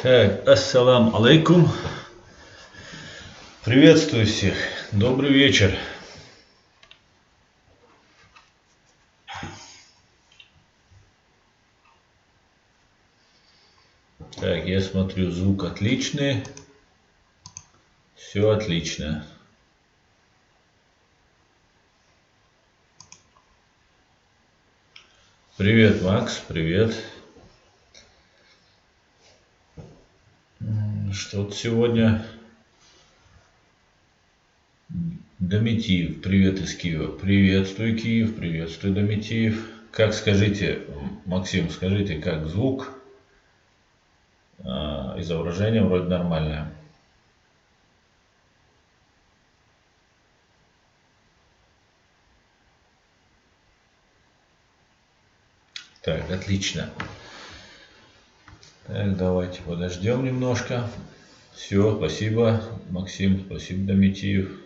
Так, ассалам алейкум. Приветствую всех. Добрый вечер. Так, я смотрю, звук отличный. Все отлично. Привет, Макс, привет. Что-то сегодня... Дометиев, привет из Киева. Приветствую, Киев, приветствую, Дометиев. Как скажите, Максим, скажите, как звук? Изображение вроде нормальное. Так, отлично. Так, давайте подождем немножко. Все, спасибо, Максим, спасибо, Дометиев.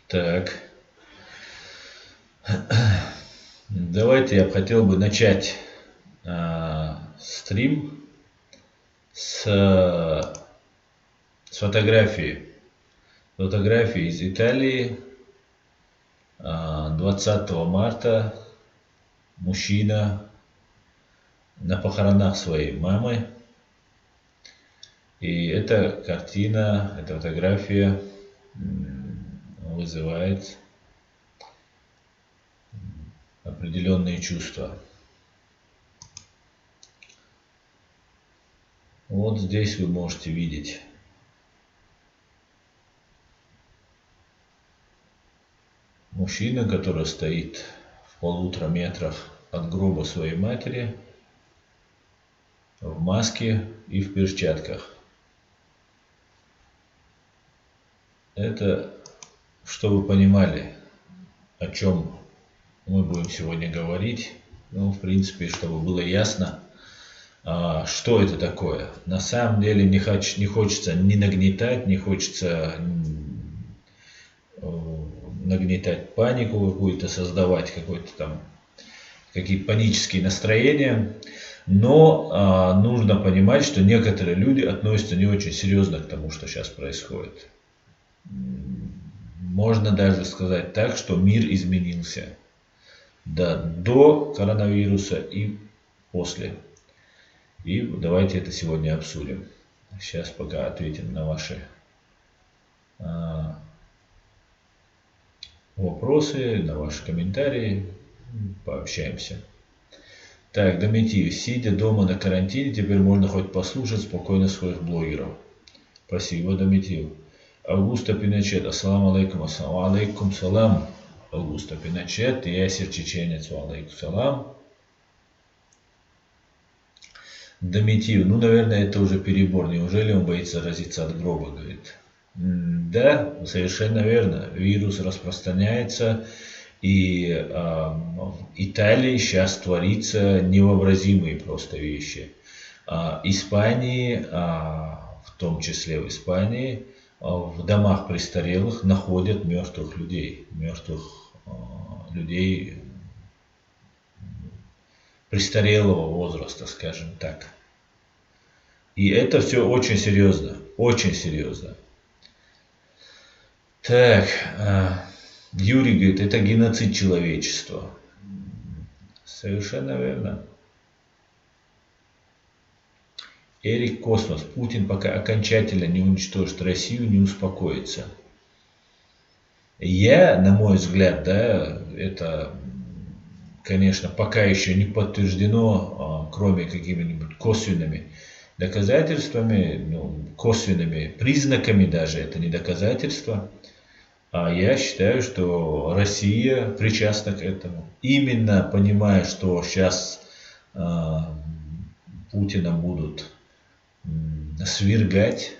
Так, давайте я хотел бы начать стрим с фотографии. Фотографии из Италии 20 марта. Мужчина на похоронах своей мамы. И эта картина, эта фотография вызывает определенные чувства. Вот здесь вы можете видеть мужчина, который стоит в 1,5 метра от гроба своей матери, в маске и в перчатках. Это, чтобы вы понимали, о чем мы будем сегодня говорить. Ну, в принципе, чтобы было ясно, что это такое. На самом деле не хочется ни нагнетать, не хочется нагнетать панику какую-то, создавать какой-то там какие-то панические настроения. Но нужно понимать, что некоторые люди относятся не очень серьезно к тому, что сейчас происходит. Можно даже сказать так, что мир изменился. Да, до коронавируса и после. И давайте это сегодня обсудим. Сейчас пока ответим на ваши вопросы, на ваши комментарии. Пообщаемся. Так, Дометиев, сидя дома на карантине, теперь можно хоть послушать спокойно своих блогеров. Спасибо, Дометиев. Аугусто Пиночет, ассаламу алейкум, ассаламу алейкум, салам. Аугусто Пиночет, Ясир Чеченец, алейкум салам. Дометиев, ну, наверное, это уже перебор. Неужели он боится заразиться от гроба, говорит. Да, совершенно верно. Вирус распространяется, и в Италии сейчас творится невообразимые просто вещи. Испании, в том числе в Испании, в домах престарелых находят мертвых людей престарелого возраста, скажем так. И это все очень серьезно, очень серьезно. Так, Юрий говорит, это геноцид человечества. Совершенно верно. Эрик Космос, Путин пока окончательно не уничтожит Россию, не успокоится. На мой взгляд, да, это конечно, пока еще не подтверждено, кроме какими-нибудь косвенными доказательствами, ну, косвенными признаками даже, это не доказательства. А я считаю, что Россия причастна к этому. Именно понимая, что сейчас Путина будут свергать.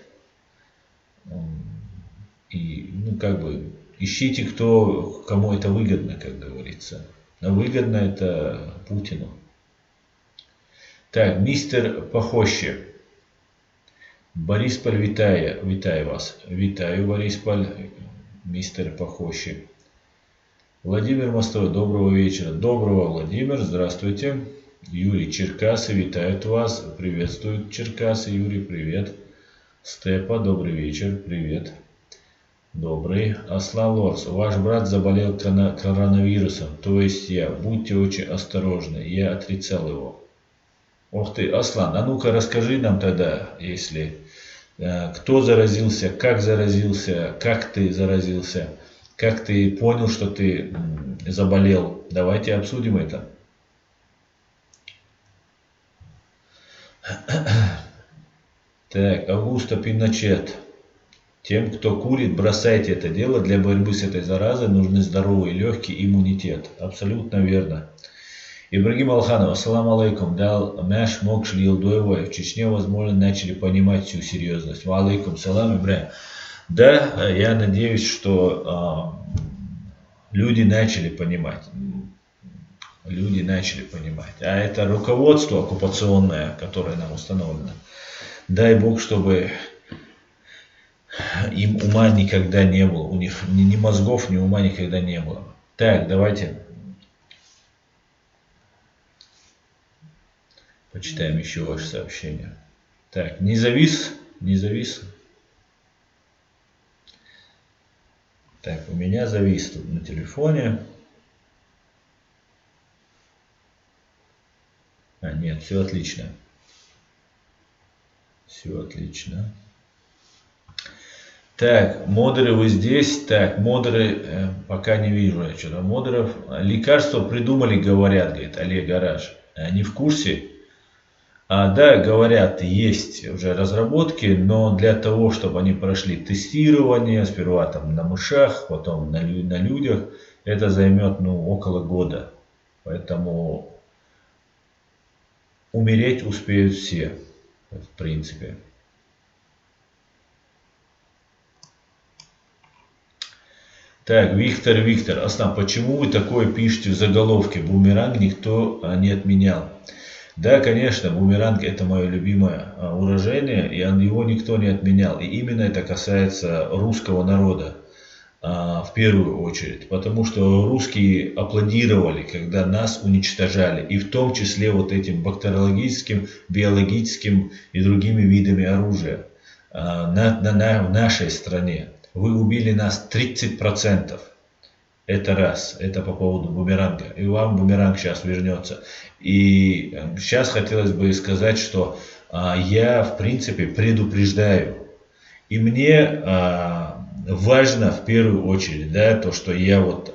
И, ну, как бы, ищите, кому это выгодно, как говорится. Но выгодно это Путину. Так, мистер Похоще. Борисполь, вітаю вас. Вітаю, Борисполь, мистер Похоще. Владимир Мостовой, доброго вечера. Доброго, Владимир, здравствуйте. Юрий, Черкасы, витают вас. Приветствуют Черкасы, Юрий, привет. Степа, добрый вечер, привет. Добрый. Аслан Лорс, ваш брат заболел коронавирусом, то есть я. Будьте очень осторожны, я отрицал его. Ох ты, Аслан, а ну-ка расскажи нам тогда, если кто заразился, как ты заразился, как ты понял, что ты заболел. Давайте обсудим это. Так, Аугусто Пиночет. Тем, кто курит, бросайте это дело. Для борьбы с этой заразой нужны здоровый легкий иммунитет. Абсолютно верно. Ибрагим Алханов, ассаламу алейкум. Дал Мяш Мокшли Илдоева в Чечне, возможно, начали понимать всю серьезность. Ва алейкум салам, Ибрагим. Да, я надеюсь, что люди начали понимать. Люди начали понимать. А это руководство оккупационное, которое нам установлено. Дай Бог, чтобы им ума никогда не было. У них ни мозгов, ни ума никогда не было. Так, давайте почитаем еще ваше сообщение. Так, не завис. Так, у меня завис тут на телефоне. А, нет, все отлично. Все отлично. Так, модеры вы здесь. Так, модеры, пока не вижу я что-то модеров. Лекарства придумали, говорят, говорит Олег Гараж. Они в курсе? Да, говорят, есть уже разработки, но для того, чтобы они прошли тестирование, сперва там на мышах, потом на людях, это займет, около года. Поэтому умереть успеют все, в принципе. Так, Виктор, Аслан, почему вы такое пишете в заголовке? Бумеранг никто не отменял. Да, конечно, бумеранг это мое любимое выражение, и его никто не отменял. И именно это касается русского народа в первую очередь. Потому что русские аплодировали, когда нас уничтожали. И в том числе вот этим бактериологическим, биологическим и другими видами оружия в нашей стране. Вы убили нас 30%. Это раз. Это по поводу бумеранга. И вам бумеранг сейчас вернется. И сейчас хотелось бы сказать, что я в принципе предупреждаю. И мне важно в первую очередь, да, то, что я вот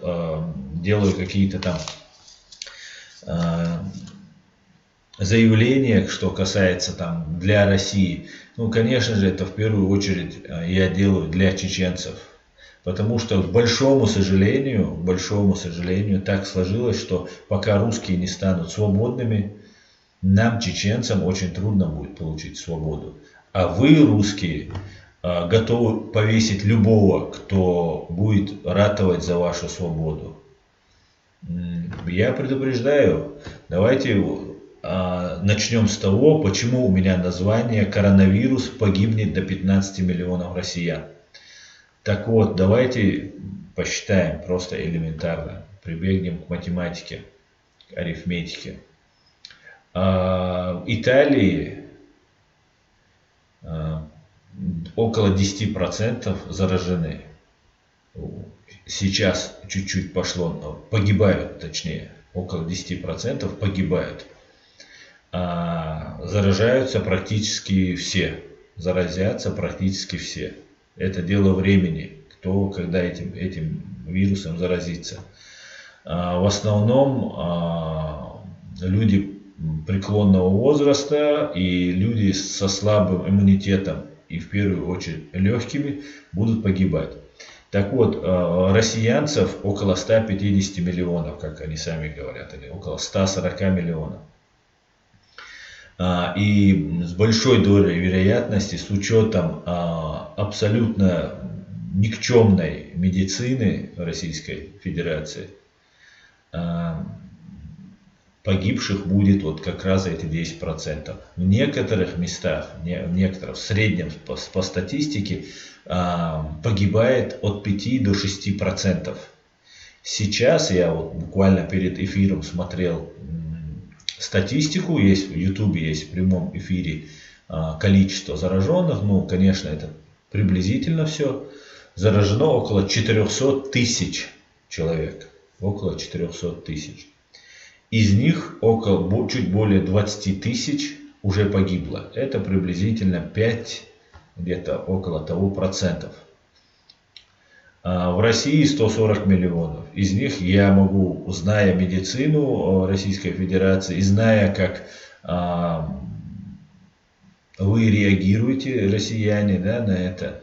делаю какие-то там заявления, что касается там для России. Конечно же, это в первую очередь я делаю для чеченцев. Потому что, к большому сожалению, так сложилось, что пока русские не станут свободными, нам, чеченцам, очень трудно будет получить свободу. А вы, русские, готовы повесить любого, кто будет ратовать за вашу свободу. Я предупреждаю, давайте начнем с того, почему у меня название «Коронавирус погибнет до 15 миллионов россиян». Так вот, давайте посчитаем просто элементарно, прибегнем к математике, к арифметике. В Италии около 10% заражены. Сейчас чуть-чуть погибают, точнее, около 10% погибают. Заражаются практически все, заразятся практически все. Это дело времени, кто когда этим вирусом заразится. В основном люди преклонного возраста и люди со слабым иммунитетом и в первую очередь легкими будут погибать. Так вот, россиянцев около 150 миллионов, как они сами говорят, или около 140 миллионов. И с большой долей вероятности, с учетом абсолютно никчемной медицины Российской Федерации, погибших будет вот как раз эти 10%. В некоторых местах, в среднем по статистике, погибает от 5 до 6%. Сейчас я вот буквально перед эфиром смотрел статистику, есть в YouTube, есть в прямом эфире количество зараженных, ну, конечно, это приблизительно все. Заражено около 400 тысяч человек, около 400 тысяч. Из них чуть более 20 тысяч уже погибло. Это приблизительно 5, где-то около того процентов. В России 140 миллионов. Из них я могу, зная медицину Российской Федерации, и зная, как вы реагируете, россияне, да, на это,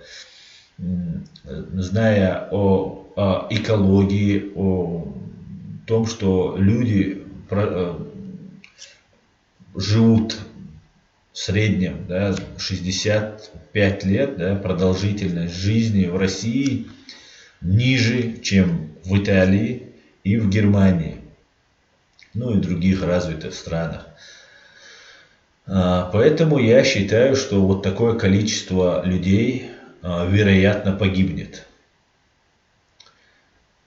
зная о экологии, о том, что люди живут в среднем, да, 65 лет, да, продолжительность жизни в России ниже, чем в Италии и в Германии, ну и других развитых странах. Поэтому я считаю, что вот такое количество людей, вероятно, погибнет.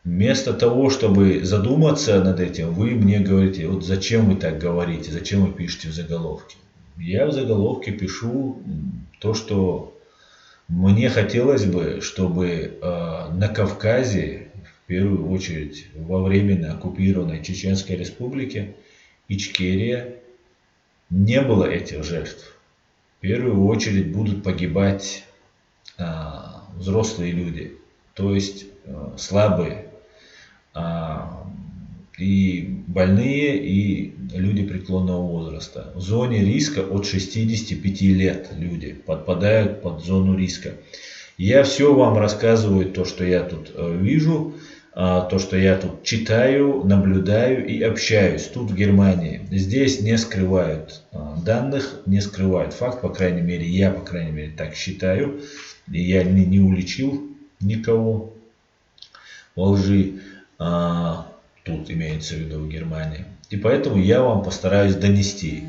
Вместо того, чтобы задуматься над этим, вы мне говорите, вот зачем вы так говорите, зачем вы пишете в заголовке. Я в заголовке пишу то, что мне хотелось бы, чтобы на Кавказе, в первую очередь во временно оккупированной Чеченской Республике, Ичкерия, не было этих жертв. В первую очередь будут погибать взрослые люди, то есть слабые, и больные, и люди преклонного возраста. В зоне риска от 65 лет люди подпадают под зону риска. Я все вам рассказываю, то, что я тут вижу, то, что я тут читаю, наблюдаю и общаюсь тут в Германии. Здесь не скрывают данных, не скрывают факт, по крайней мере, я, по крайней мере, так считаю. И я не уличил никого во лжи. Тут имеется в виду в Германии. И поэтому я вам постараюсь донести.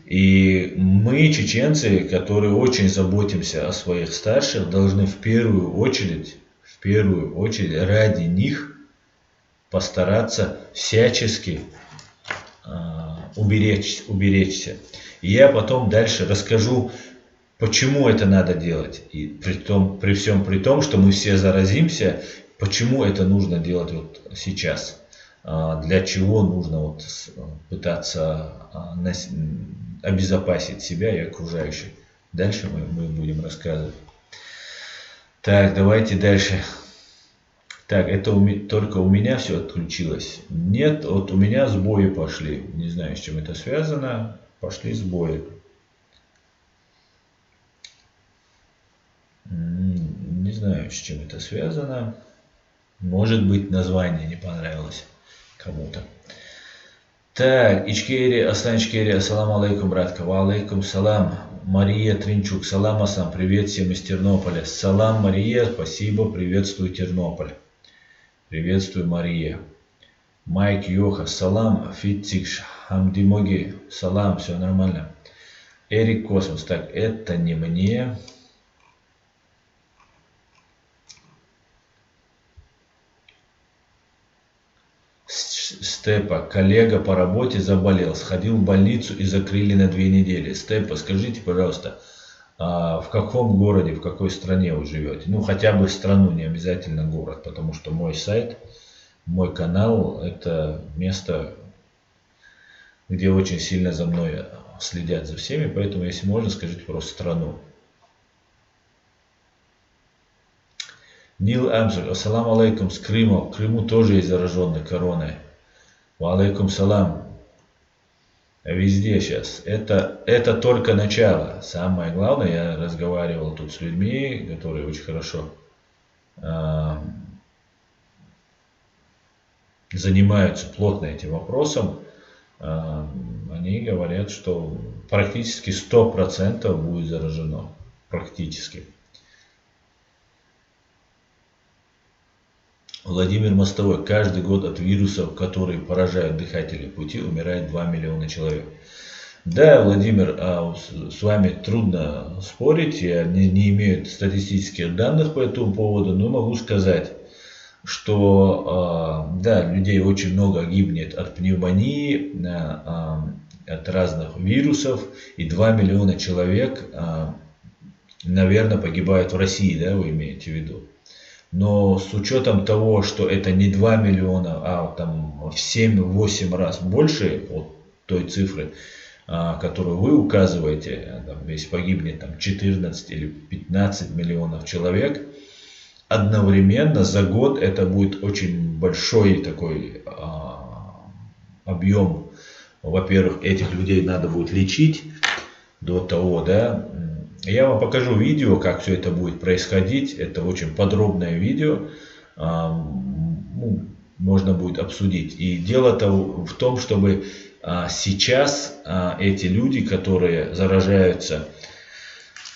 И мы, чеченцы, которые очень заботимся о своих старших, должны в первую очередь ради них постараться всячески уберечься. И я потом дальше расскажу, почему это надо делать. И при всем при том, что мы все заразимся, почему это нужно делать вот сейчас. Для чего нужно вот пытаться обезопасить себя и окружающих. Дальше мы будем рассказывать. Так, давайте дальше. Так, это только у меня все отключилось. Нет, вот у меня сбои пошли. Не знаю, с чем это связано. Пошли сбои. Не знаю, с чем это связано. Может быть, название не понравилось кому-то. Так, Ичкерия, Аслан Ичкерия, ассаламу алейкум, братка. Ва алейкум салам. Мария Тринчук, салам асам, привет всем из Тернополя. Салам, Мария, спасибо, приветствую Тернополь. Приветствую, Мария. Майк Йоха, салам, Фитцикш, Хамдимоги, салам, все нормально. Эрик Космос, так, это не мне. Степа, коллега по работе заболел, сходил в больницу и закрыли на 2 недели. Степа, скажите, пожалуйста, в каком городе, в какой стране вы живете? Ну, хотя бы страну, не обязательно город, потому что мой сайт, мой канал, это место, где очень сильно за мной следят за всеми, поэтому, если можно, скажите просто страну. Нил Амсур, ассаламу алейкум, с Крыма. В Крыму тоже есть зараженный короной. Ва алейкум салам. Везде сейчас. Это только начало. Самое главное, я разговаривал тут с людьми, которые очень хорошо занимаются плотно этим вопросом. Они говорят, что практически 100% будет заражено. Практически. Владимир Мостовой. Каждый год от вирусов, которые поражают дыхательные пути, умирает 2 миллиона человек. Да, Владимир, с вами трудно спорить, я не имею статистических данных по этому поводу, но могу сказать, что да, людей очень много гибнет от пневмонии, от разных вирусов, и 2 миллиона человек, наверное, погибают в России, да, вы имеете в виду. Но с учетом того, что это не 2 миллиона, а там в 7-8 раз больше от той цифры, которую вы указываете, там, если погибнет там, 14 или 15 миллионов человек, одновременно за год это будет очень большой такой объем. Во-первых, этих людей надо будет лечить до того, да. Я вам покажу видео, как все это будет происходить. Это очень подробное видео. Можно будет обсудить. И дело-то в том, чтобы сейчас эти люди, которые заражаются,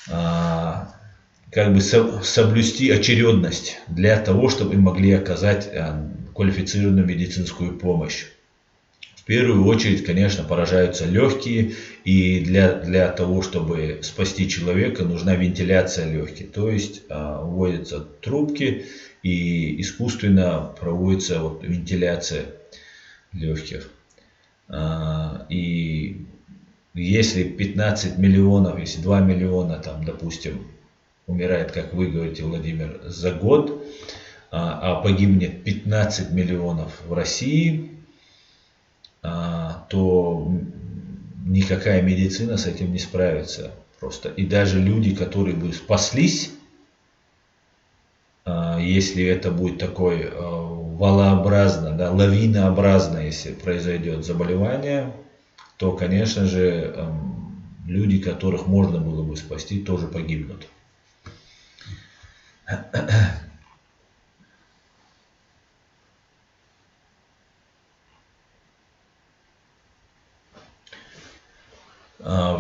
как бы соблюсти очередность для того, чтобы им могли оказать квалифицированную медицинскую помощь. В первую очередь, конечно, поражаются легкие, и для того, чтобы спасти человека, нужна вентиляция легких. То есть вводятся трубки и искусственно проводится вентиляция легких. И если 15 миллионов, если 2 миллиона, там, допустим, умирает, как вы говорите, Владимир, за год, а погибнет 15 миллионов в России, то никакая медицина с этим не справится просто. И даже люди, которые бы спаслись, если это будет такой валообразно, да, лавинообразно, если произойдет заболевание, то, конечно же, люди, которых можно было бы спасти, тоже погибнут.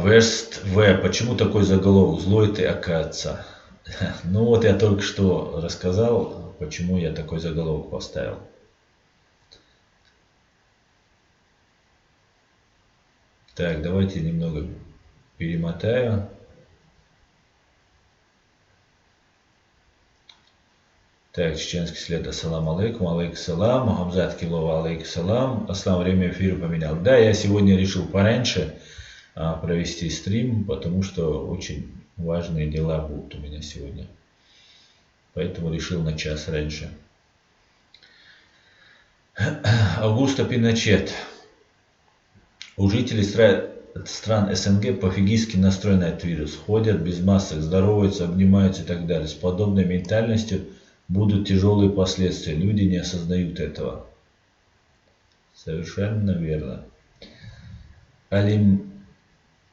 Верст В. Почему такой заголовок? Злой ты, оказывается. Ну вот я только что рассказал, почему я такой заголовок поставил. Так, давайте немного перемотаю. Так, чеченский след. Ассаламу алейкум, алейкум салам. Хамзат Килова, алейкум салам. Аслам, время эфира поменял. Да, я сегодня решил пораньше провести стрим, потому что очень важные дела будут у меня сегодня. Поэтому решил на час раньше. Аугусто Пиночет. У жителей стран СНГ пофигистски настроены этот вирус. Ходят без масок, здороваются, обнимаются и так далее. С подобной ментальностью будут тяжелые последствия. Люди не осознают этого. Совершенно верно.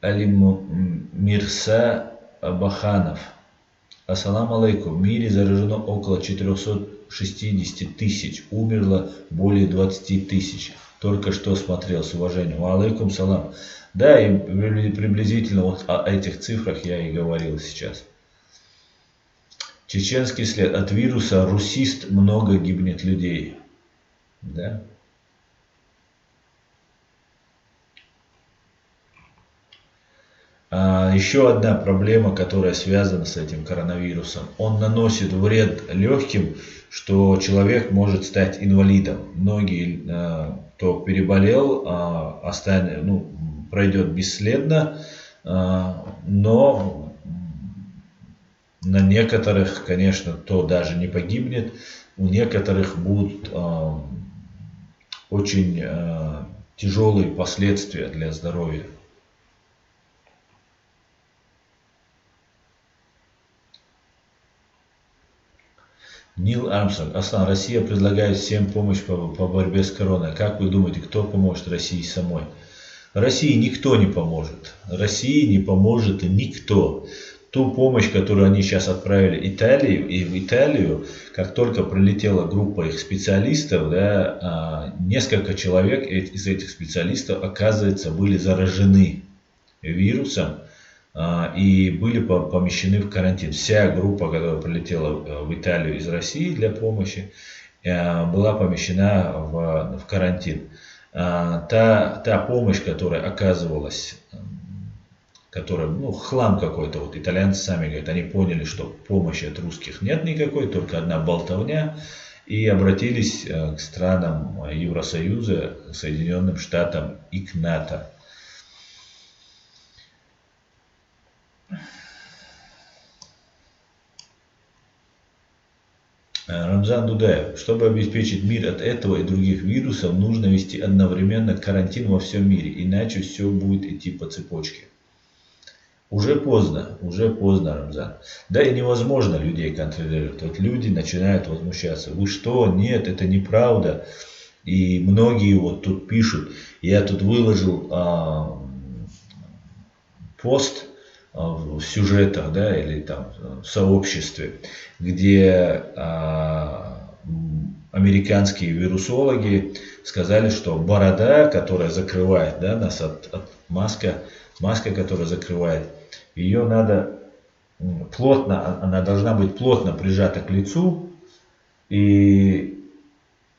Алиммирса Абаханов. Ассаламу алейкум. В мире заражено около 460 тысяч. Умерло более 20 тысяч. Только что смотрел, с уважением. Алейкум салам. Да, и приблизительно вот о этих цифрах я и говорил сейчас. Чеченский след. От вируса русист много гибнет людей. Да. Еще одна проблема, которая связана с этим коронавирусом. Он наносит вред легким, что человек может стать инвалидом. Многие, кто переболел, пройдет бесследно, но на некоторых, конечно, то даже не погибнет. У некоторых будут очень тяжелые последствия для здоровья. Нил Армстронг. Аслан, Россия предлагает всем помощь по борьбе с короной. Как вы думаете, кто поможет России самой? России никто не поможет. России не поможет никто. Ту помощь, которую они сейчас отправили в Италию, как только прилетела группа их специалистов, да, несколько человек из этих специалистов, оказывается, были заражены вирусом и были помещены в карантин. Вся группа, которая прилетела в Италию из России для помощи, была помещена в карантин. Та помощь, которая оказывалась, которая, ну, хлам какой-то, вот итальянцы сами говорят, они поняли, что помощи от русских нет никакой, только одна болтовня, и обратились к странам Евросоюза, к Соединенным Штатам и к НАТО. Рамзан Дудаев. Чтобы обеспечить мир от этого и других вирусов, нужно вести одновременно карантин во всем мире, иначе все будет идти по цепочке. Уже поздно, Рамзан. Да и невозможно людей контролировать. Вот люди начинают возмущаться. Вы что? Нет, это неправда. И многие вот тут пишут. Я тут выложил пост в сюжетах, да, или там в сообществе, где американские вирусологи сказали, что борода, которая закрывает, да, нас от маска, которая закрывает, ее надо плотно, она должна быть плотно прижата к лицу, и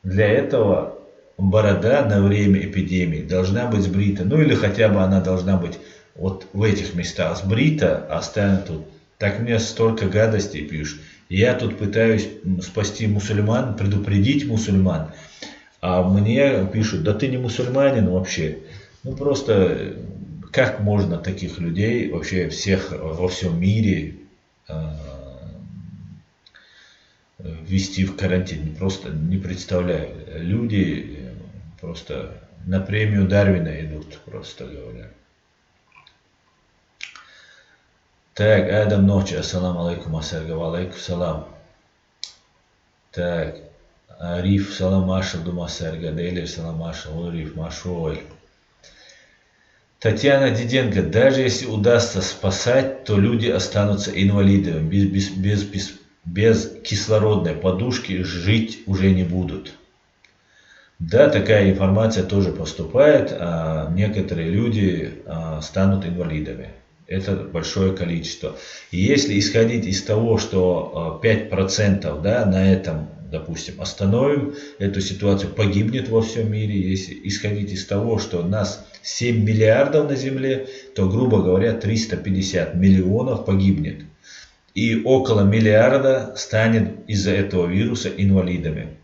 для этого борода на время эпидемии должна быть сбрита, ну или хотя бы она должна быть вот в этих местах сбрита, а оставлена тут. Так мне столько гадостей пишут. Я тут пытаюсь спасти мусульман, предупредить мусульман, а мне пишут, да ты не мусульманин вообще. Ну просто, как можно таких людей, вообще всех во всем мире ввести в карантин? Просто не представляю. Люди просто на премию Дарвина идут, просто говоря. Так, Адам Ночи, ассаламу алейкум, ассаляму алейкум, салам. Так, Риф, салам Машал, Дума Сарга, Дейлер, салам Машал, Риф, Машуэль. Татьяна Диденко, даже если удастся спасать, то люди останутся инвалидами, без кислородной подушки жить уже не будут. Да, такая информация тоже поступает, а некоторые люди станут инвалидами. Это большое количество. И если исходить из того, что 5%, да, на этом, допустим, остановим эту ситуацию, погибнет во всем мире, если исходить из того, что нас 7 миллиардов на Земле, то, грубо говоря, 350 миллионов погибнет. И около миллиарда станет из-за этого вируса инвалидами.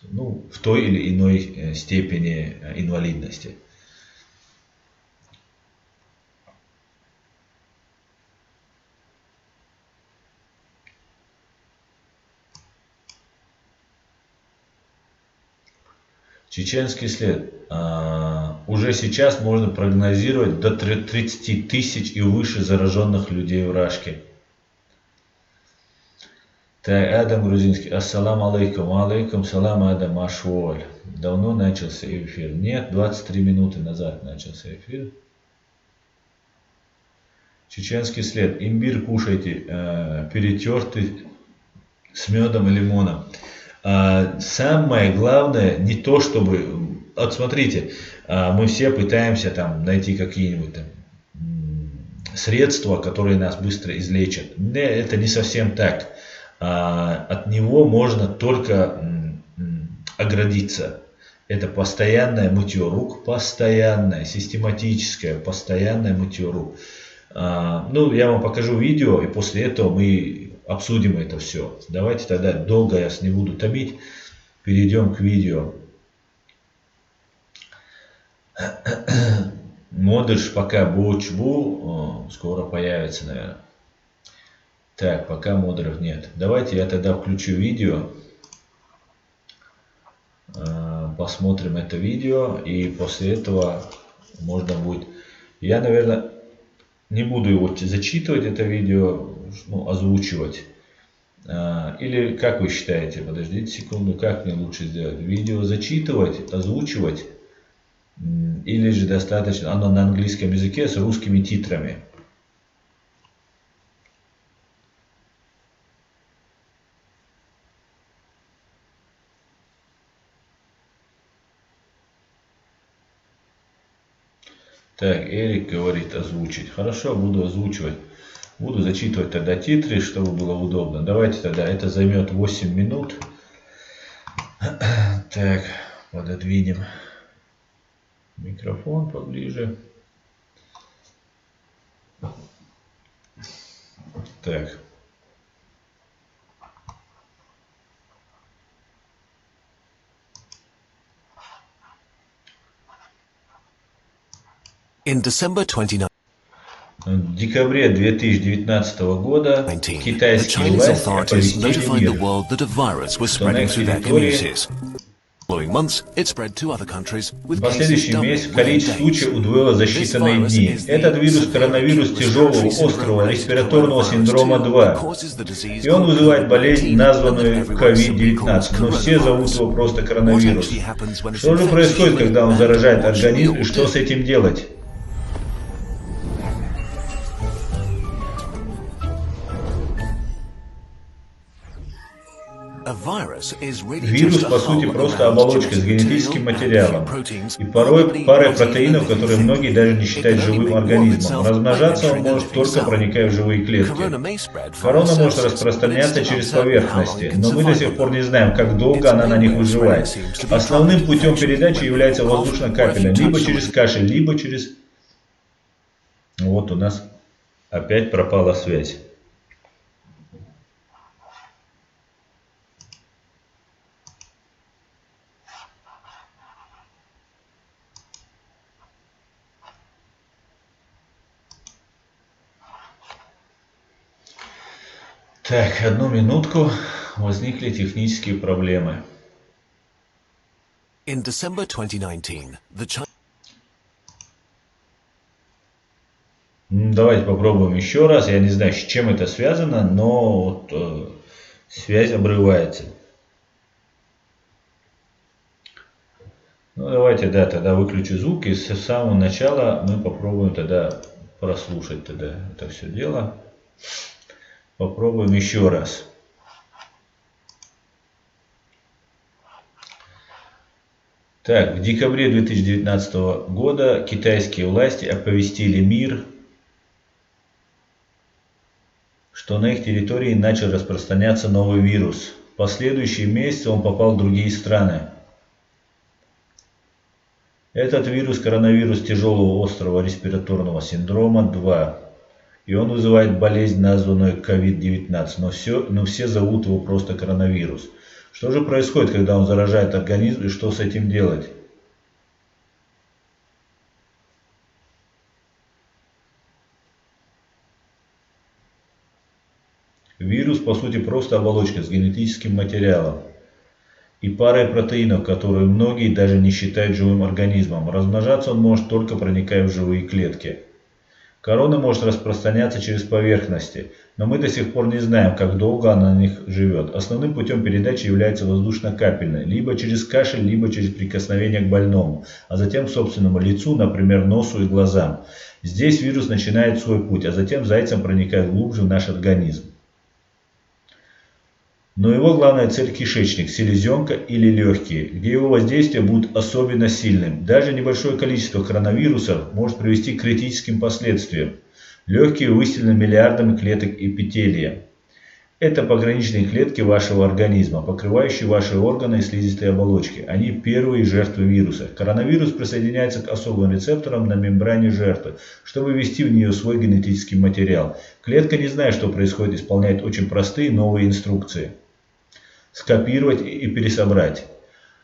Ну, в той или иной степени инвалидности. Чеченский след. Уже сейчас можно прогнозировать до 30 тысяч и выше зараженных людей в Рашке. Так, Адам Грузинский. Ассаламу алейкум. Алейкум салам, Адам Ашволь. Давно начался эфир? Нет, 23 минуты назад начался эфир. Чеченский след. Имбирь кушайте, перетертый с медом и лимоном. Самое главное не то, чтобы... Вот смотрите, мы все пытаемся там найти какие-нибудь там средства, которые нас быстро излечат. Это не совсем так. От него можно только оградиться. Это постоянное мытье рук, постоянное, систематическое, постоянное мытье рук. Ну, я вам покажу видео, и после этого мы обсудим это все. Давайте тогда, долго я вас не буду томить, перейдем к видео. Модыш пока Боучбу скоро появится, наверное. Так, пока модеров нет. Давайте я тогда включу видео. Посмотрим это видео, и после этого можно будет... Я, наверное, не буду его зачитывать, это видео, ну, озвучивать. Или как вы считаете, подождите секунду, как мне лучше сделать? Видео зачитывать, озвучивать, или же достаточно, оно на английском языке с русскими титрами? Так, Эрик говорит озвучить. Хорошо, буду озвучивать. Буду зачитывать тогда титры, чтобы было удобно. Давайте тогда, это займет 8 минут. Так, пододвинем микрофон поближе. Так. In December 2019, В декабре 2019 года the китайские Chinese власти authorities оповестили notified the мир, world that a virus was что на spreading их through their территории communities. Following months, it spread to other countries, в with cases последующий месяц doubling within количество days. случаев удвоилось за This считанные virus дни. is Этот the вирус severe коронавирус acute respiratory тяжелого острого syndrome-related респираторного coronavirus синдрома 2 2. that causes the disease И он called вызывает болезнь, COVID-19 and that названную everyone simply COVID-19, calls но все зовут coronavirus. его просто What коронавирус. actually happens when it Что же infects a происходит, human когда он and заражает what should we организм, и all что с do? этим делать? Вирус, по сути, просто оболочка с генетическим материалом и порой парой протеинов, которые многие даже не считают живым организмом. Размножаться он может только проникая в живые клетки. Корона может распространяться через поверхности, но мы до сих пор не знаем, как долго она на них выживает. Основным путем передачи является воздушно-капельная, либо через кашель, либо через... Вот у нас опять пропала связь. Так, одну минутку. Возникли технические проблемы. In December 2019, the Давайте попробуем еще раз. Я не знаю, с чем это связано, но вот, связь обрывается. Ну, давайте, да, тогда выключу звук, и с самого начала мы попробуем тогда прослушать тогда это все дело. Попробуем еще раз. Так, в декабре 2019 года китайские власти оповестили мир, что на их территории начал распространяться новый вирус. В последующие месяцы он попал в другие страны. Этот вирус – коронавирус тяжелого острого респираторного синдрома 2. И он вызывает болезнь, названную COVID-19, но все зовут его просто коронавирус. Что же происходит, когда он заражает организм, и что с этим делать? Вирус, по сути, просто оболочка с генетическим материалом и парой протеинов, которые многие даже не считают живым организмом. Размножаться он может только проникая в живые клетки. Корона может распространяться через поверхности, но мы до сих пор не знаем, как долго она на них живет. Основным путем передачи является воздушно-капельной, либо через кашель, либо через прикосновение к больному, а затем к собственному лицу, например, носу и глазам. Здесь вирус начинает свой путь, а затем зайцем проникает глубже в наш организм. Но его главная цель – кишечник, селезенка или легкие, где его воздействие будет особенно сильным. Даже небольшое количество коронавирусов может привести к критическим последствиям. Легкие выстелены миллиардами клеток эпителия. Это пограничные клетки вашего организма, покрывающие ваши органы и слизистые оболочки. Они первые жертвы вируса. Коронавирус присоединяется к особым рецепторам на мембране жертвы, чтобы ввести в нее свой генетический материал. Клетка, не зная, что происходит, исполняет очень простые новые инструкции. Скопировать и пересобрать.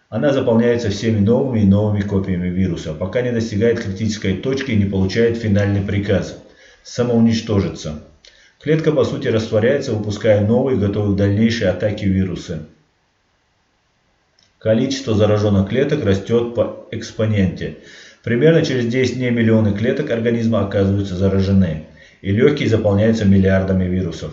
Она заполняется всеми новыми и новыми копиями вируса, пока не достигает критической точки и не получает финальный приказ – самоуничтожиться. Клетка, по сути, растворяется, выпуская новые, готовые к дальнейшей атаке вирусы. Количество зараженных клеток растет по экспоненте. Примерно через 10 дней миллионы клеток организма оказываются заражены, и легкие заполняются миллиардами вирусов.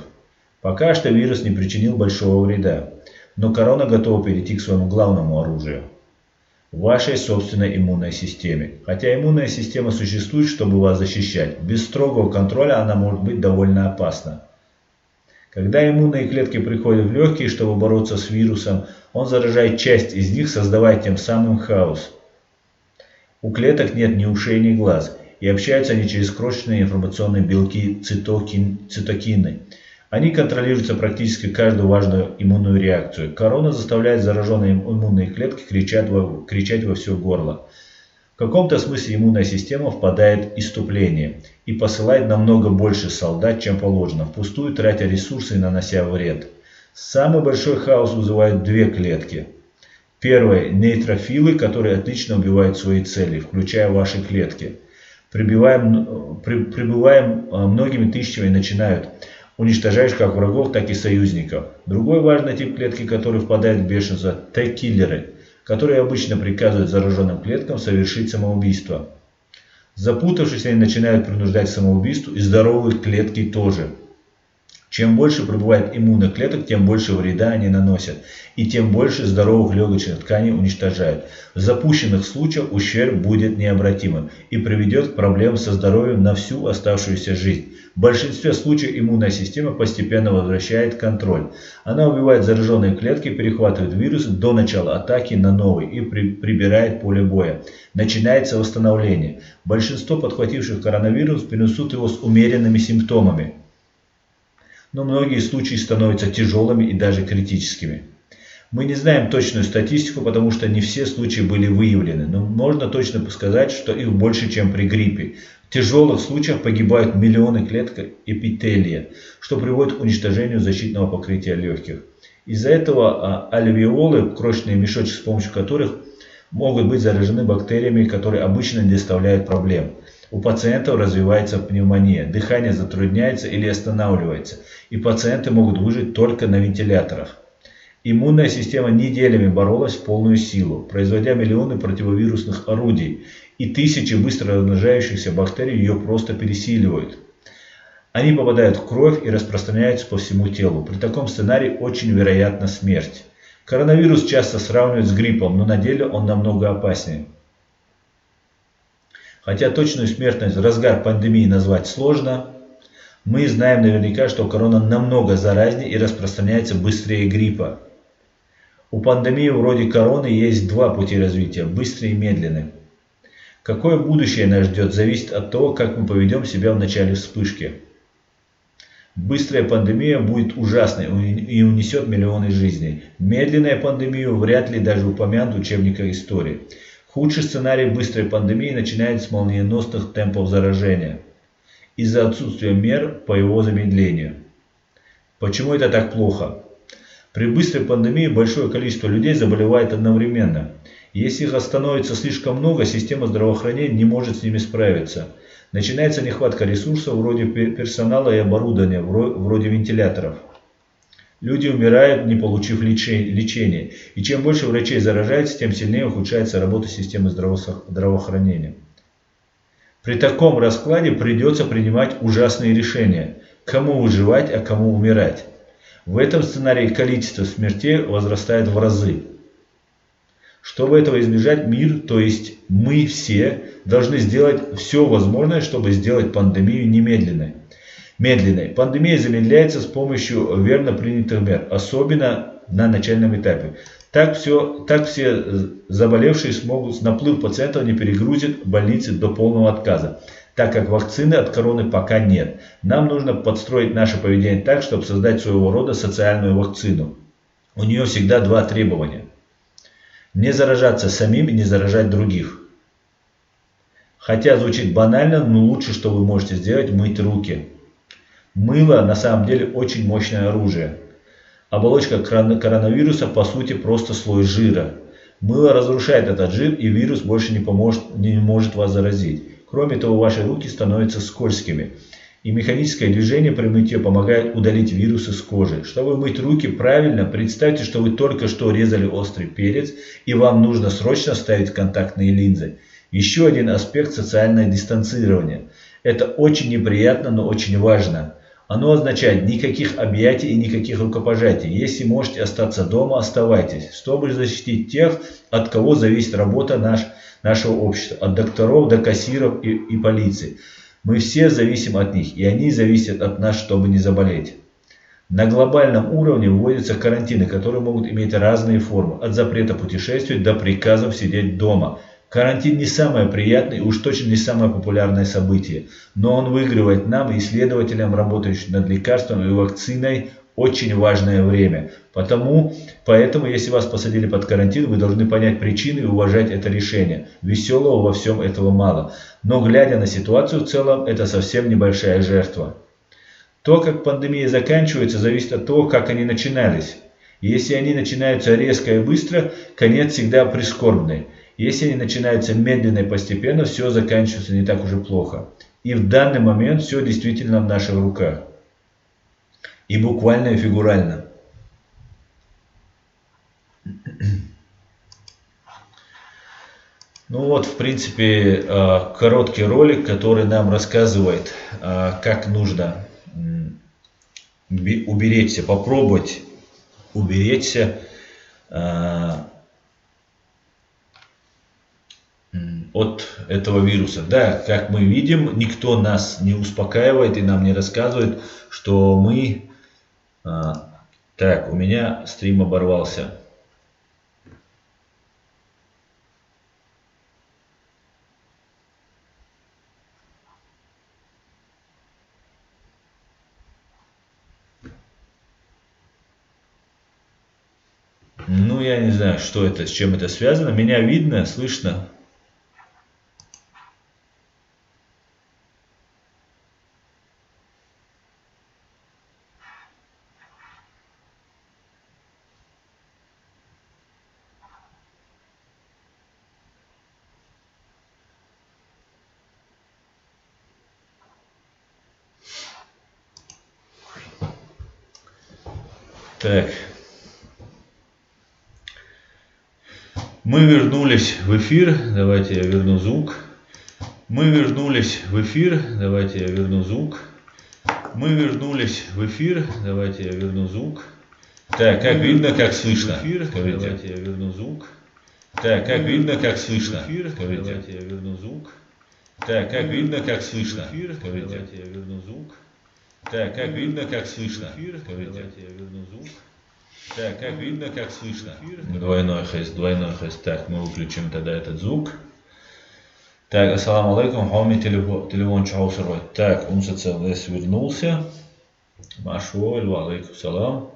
Пока что вирус не причинил большого вреда, но корона готова перейти к своему главному оружию – вашей собственной иммунной системе. Хотя иммунная система существует, чтобы вас защищать, без строгого контроля она может быть довольно опасна. Когда иммунные клетки приходят в легкие, чтобы бороться с вирусом, он заражает часть из них, создавая тем самым хаос. У клеток нет ни ушей, ни глаз, и общаются они через крошечные информационные белки цитокины. Они контролируют практически каждую важную иммунную реакцию. Корона заставляет зараженные иммунные клетки кричать во все горло. В каком-то смысле иммунная система впадает в исступление и посылает намного больше солдат, чем положено, впустую тратя ресурсы и нанося вред. Самый большой хаос вызывают две клетки. Первое – нейтрофилы, которые отлично убивают свои цели, включая ваши клетки. Прибывая многими тысячами, начинают уничтожать как врагов, так и союзников. Другой важный тип клетки, который впадает в бешенство – Т-киллеры, которые обычно приказывают зараженным клеткам совершить самоубийство. Запутавшись, они начинают принуждать к самоубийству и здоровые клетки тоже. Чем больше прибывает иммунных клеток, тем больше вреда они наносят, и тем больше здоровых легочных тканей уничтожают. В запущенных случаях ущерб будет необратимым и приведет к проблемам со здоровьем на всю оставшуюся жизнь. В большинстве случаев иммунная система постепенно возвращает контроль. Она убивает зараженные клетки, перехватывает вирус до начала атаки на новый и прибирает поле боя. Начинается восстановление. Большинство подхвативших коронавирус перенесут его с умеренными симптомами. Но многие случаи становятся тяжелыми и даже критическими. Мы не знаем точную статистику, потому что не все случаи были выявлены, но можно точно сказать, что их больше, чем при гриппе. В тяжелых случаях погибают миллионы клеток эпителия, что приводит к уничтожению защитного покрытия легких. Из-за этого альвеолы, крошечные мешочки, с помощью которых могут быть заражены бактериями, которые обычно не доставляют проблем. У пациентов развивается пневмония, дыхание затрудняется или останавливается, и пациенты могут выжить только на вентиляторах. Иммунная система неделями боролась в полную силу, производя миллионы противовирусных орудий, и тысячи быстро размножающихся бактерий ее просто пересиливают. Они попадают в кровь и распространяются по всему телу. При таком сценарии очень вероятна смерть. Коронавирус часто сравнивают с гриппом, но на деле он намного опаснее. Хотя точную смертность в разгар пандемии назвать сложно, мы знаем наверняка, что корона намного заразнее и распространяется быстрее гриппа. У пандемии вроде короны есть два пути развития – быстрый и медленный. Какое будущее нас ждет, зависит от того, как мы поведем себя в начале вспышки. Быстрая пандемия будет ужасной и унесет миллионы жизней. Медленная пандемия вряд ли даже упомянут в учебниках истории. Худший сценарий быстрой пандемии начинается с молниеносных темпов заражения из-за отсутствия мер по его замедлению. Почему это так плохо? При быстрой пандемии большое количество людей заболевает одновременно. Если их становится слишком много, система здравоохранения не может с ними справиться. Начинается нехватка ресурсов вроде персонала и оборудования, вроде вентиляторов. Люди умирают, не получив лечения. И чем больше врачей заражается, тем сильнее ухудшается работа системы здравоохранения. При таком раскладе придется принимать ужасные решения. Кому выживать, а кому умирать. В этом сценарии количество смертей возрастает в разы. Чтобы этого избежать, мир, то есть мы все, должны сделать все возможное, чтобы сделать пандемию немедленной. Пандемия замедляется с помощью верно принятых мер, особенно на начальном этапе. Так все заболевшие смогут, наплыв пациентов не перегрузит больницы до полного отказа, так как вакцины от короны пока нет. Нам нужно подстроить наше поведение так, чтобы создать своего рода социальную вакцину. У нее всегда два требования. Не заражаться самим и не заражать других. Хотя звучит банально, но лучше, что вы можете сделать, мыть руки. Мыло на самом деле очень мощное оружие. Оболочка коронавируса по сути просто слой жира. Мыло разрушает этот жир, и вирус больше не может вас заразить. Кроме того, ваши руки становятся скользкими. И механическое движение при мытье помогает удалить вирусы с кожи. Чтобы мыть руки правильно, представьте, что вы только что резали острый перец, и вам нужно срочно ставить контактные линзы. Еще один аспект – социальное дистанцирование. Это очень неприятно, но очень важно. Оно означает никаких объятий и никаких рукопожатий. Если можете остаться дома, оставайтесь, чтобы защитить тех, от кого зависит работа нашего общества, от докторов до кассиров и полиции. Мы все зависим от них, и они зависят от нас, чтобы не заболеть. На глобальном уровне вводятся карантины, которые могут иметь разные формы, от запрета путешествовать до приказов сидеть дома. Карантин не самое приятное и уж точно не самое популярное событие, но он выигрывает нам, исследователям, работающим над лекарством и вакциной, очень важное время. Поэтому, если вас посадили под карантин, вы должны понять причины и уважать это решение. Веселого во всем этого мало. Но глядя на ситуацию в целом, это совсем небольшая жертва. То, как пандемия заканчивается, зависит от того, как они начинались. Если они начинаются резко и быстро, конец всегда прискорбный. Если они начинаются медленно и постепенно, все заканчивается не так уж и плохо. И в данный момент все действительно в наших руках. И буквально, и фигурально. Ну вот, в принципе, короткий ролик, который нам рассказывает, как нужно уберечься, попробовать уберечься от этого вируса. Да, как мы видим, никто нас не успокаивает и нам не рассказывает, что мы... Так, у меня стрим оборвался. Ну, я не знаю, что это, с чем это связано. Меня видно, слышно. Так. Мы вернулись в эфир. Давайте я верну звук. Мы вернулись в эфир. Давайте я верну звук. Мы вернулись в эфир. Давайте я верну звук. Так, как видно, как слышно. Давайте я верну звук. Так, как видно, как слышно. Давайте я верну звук. Так, как видно, как слышно. Давайте я верну звук. Так, как видно, как слышно. Давайте я верну звук. Так, как видно, как слышно. Двойной хэс. Так, мы выключим тогда этот звук. Так, ассаламу алейкум, хауми телефон чаусарвай. Так, МСЦЛС вернулся. Машуэль, алейкум салам.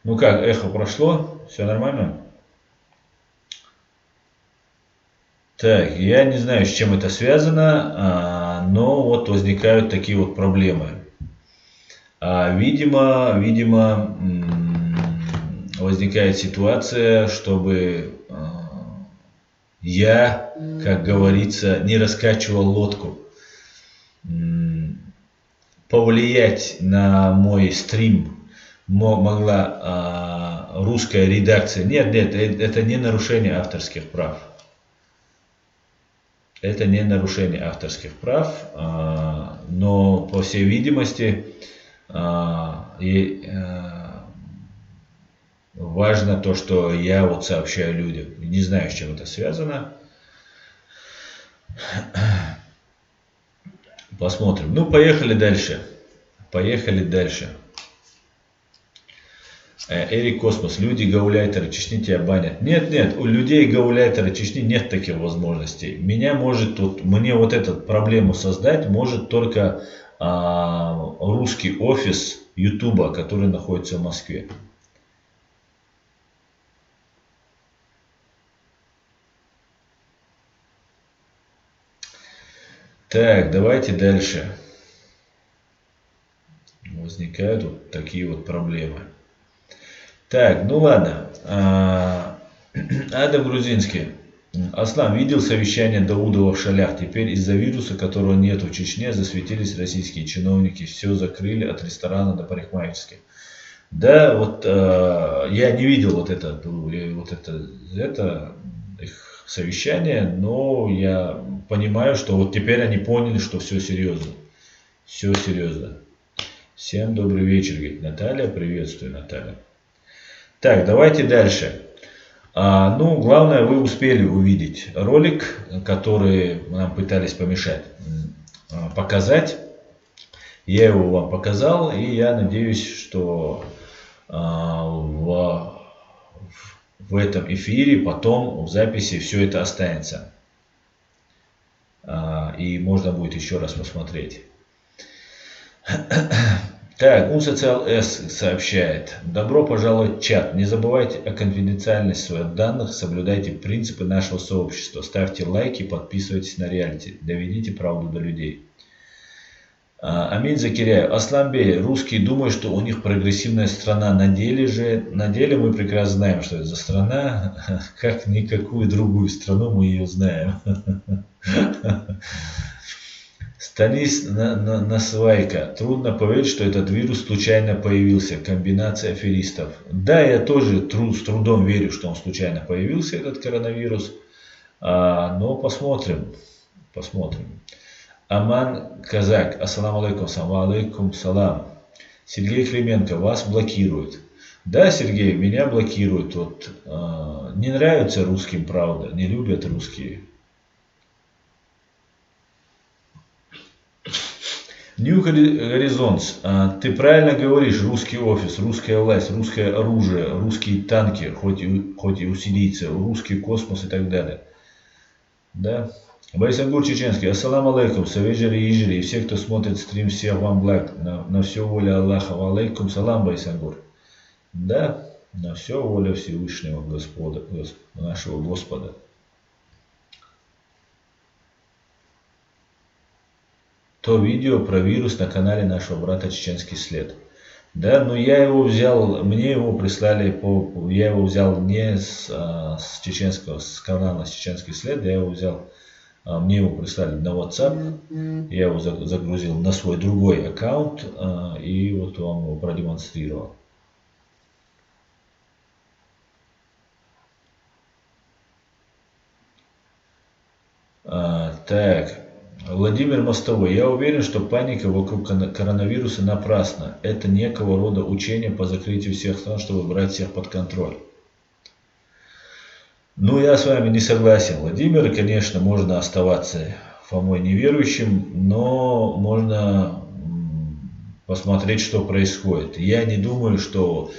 Ну как, эхо прошло? Все нормально? Так, я не знаю, с чем это связано, но вот возникают такие вот проблемы. Видимо, возникает ситуация, чтобы я, как говорится, не раскачивал лодку. Повлиять на мой стрим могла русская редакция. Нет, это не нарушение авторских прав. Это не нарушение авторских прав, но, по всей видимости, важно то, что я вот сообщаю людям. Не знаю, с чем это связано. Посмотрим. Ну, поехали дальше. Эрик Космос. Люди гауляйтеры Чечни тебя банят. Нет, у людей гауляйтеры Чечни нет таких возможностей. Мне вот эту проблему создать может только русский офис Ютуба, который находится в Москве. Так, давайте дальше. Возникают вот такие вот проблемы. Так, ну ладно. Адам Грузинский. Аслан, видел совещание Даудова в Шалях. Теперь из-за вируса, которого нет в Чечне, засветились российские чиновники. Все закрыли от ресторана до парикмахерской. Да, вот я не видел вот это их совещание, но я понимаю, что вот теперь они поняли, что все серьезно. Все серьезно. Всем добрый вечер, говорит Наталья. Приветствую, Наталья. Так, давайте дальше. Ну, главное, вы успели увидеть ролик, который нам пытались помешать показать. Я его вам показал, и я надеюсь, что в этом эфире потом в записи все это останется. И можно будет еще раз посмотреть. Так, USocialS сообщает. Добро пожаловать в чат. Не забывайте о конфиденциальности своих данных, соблюдайте принципы нашего сообщества. Ставьте лайки, подписывайтесь на реалити. Доведите правду до людей. Аминь Закиряев. Асланбей, русские думают, что у них прогрессивная страна. На деле мы прекрасно знаем, что это за страна. Как никакую другую страну мы ее знаем. Станис Насвайка. Трудно поверить, что этот вирус случайно появился. Комбинация аферистов. Да, я тоже с трудом верю, что он случайно появился, этот коронавирус. Но посмотрим. Аман Казак. Ассаламу алейкум. Салам. Сергей Клименко. Вас блокируют. Да, Сергей, меня блокируют. Вот, не нравится русским, правда. Не любят русские. New Horizons. Ты правильно говоришь, русский офис, русская власть, русское оружие, русские танки, хоть и у сирийцев, русский космос и так далее. Да. Байсангур Чеченский. Ассаламу алейкум, Саведжери и все, кто смотрит стрим, всех вам благ. На все воля Аллаха. Алейкум салам, Байсангур. Да, на все воля Всевышнего Господа, нашего Господа. То видео про вирус на канале нашего брата Чеченский след. Да, но я его взял, мне его прислали, я его взял не с канала Чеченский след, я его взял, мне его прислали на WhatsApp, я его загрузил на свой другой аккаунт, и вот вам его продемонстрировал. Так. Владимир Мостовой. Я уверен, что паника вокруг коронавируса напрасна. Это некого рода учение по закрытию всех стран, чтобы брать всех под контроль. Ну, я с вами не согласен, Владимир. Конечно, можно оставаться Фомой неверующим, но можно посмотреть, что происходит. Я не думаю, что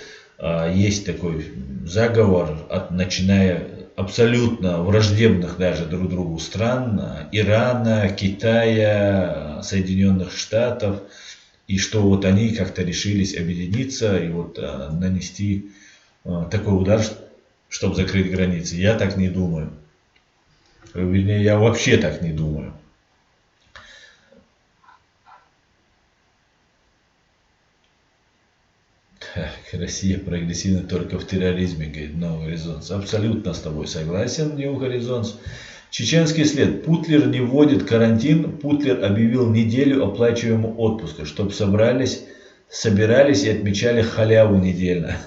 есть такой заговор, начиная абсолютно враждебных даже друг другу стран, Ирана, Китая, Соединенных Штатов, и что вот они как-то решились объединиться и вот нанести такой удар, чтобы закрыть границы. Я так не думаю. Вернее, я вообще так не думаю. Россия прогрессивна только в терроризме, говорит New Horizons. Абсолютно с тобой согласен, New Horizons. Чеченский след. Путлер не вводит карантин. Путлер объявил неделю оплачиваемого отпуска, чтобы собирались и отмечали халяву недельно.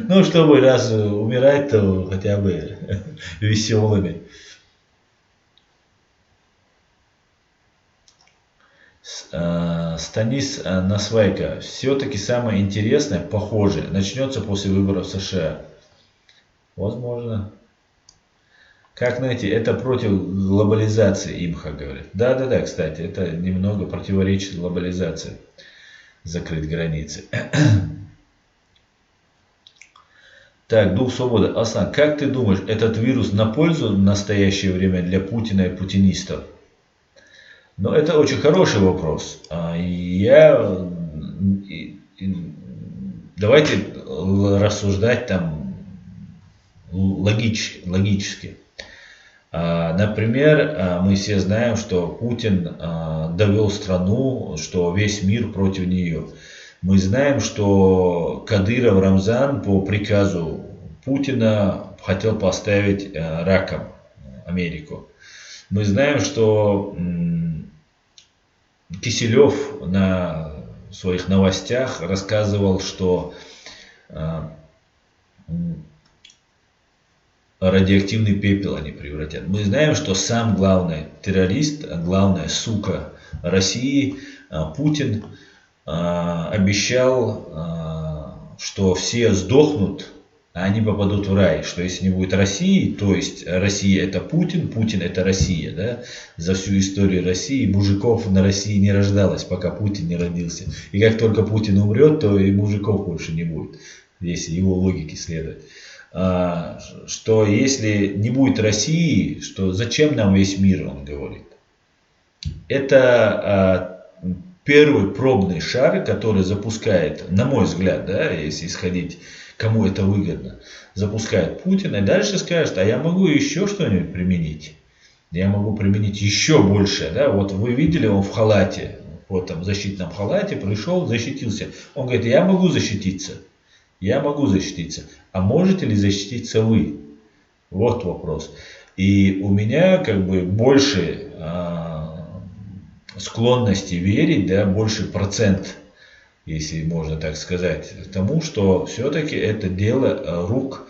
Ну, чтобы раз умирать, то хотя бы веселыми. Станис Насвайка. Все-таки самое интересное, похоже, начнется после выборов в США. Возможно. Как найти? Это против глобализации, Имха говорит. Да, кстати, это немного противоречит глобализации. Закрыть границы. Так, Дух Свободы. Аслан, как ты думаешь, этот вирус на пользу в настоящее время для Путина и путинистов? Ну, это очень хороший вопрос. Давайте рассуждать там логически. Например, мы все знаем, что Путин довел страну, что весь мир против нее. Мы знаем, что Кадыров Рамзан по приказу Путина хотел поставить раком Америку. Мы знаем, что Киселев на своих новостях рассказывал, что радиоактивный пепел они превратят. Мы знаем, что сам главный террорист, главная сука России, Путин, обещал, что все сдохнут, а они попадут в рай, что если не будет России, то есть Россия это Путин, Путин это Россия, да, за всю историю России мужиков на России не рождалось, пока Путин не родился. И как только Путин умрет, то и мужиков больше не будет, если его логике следовать. Что если не будет России, что зачем нам весь мир, он говорит. Это первый пробный шар, который запускает, на мой взгляд, да, если исходить, кому это выгодно, запускает Путин, и дальше скажет, а я могу еще что-нибудь применить. Я могу применить еще больше. Да? Вот вы видели, он в халате, вот там в защитном халате пришел, защитился. Он говорит, я могу защититься. Я могу защититься. А можете ли защититься вы? Вот вопрос. И у меня как бы больше склонности верить, да, больше процент, если можно так сказать, тому, что все-таки это дело рук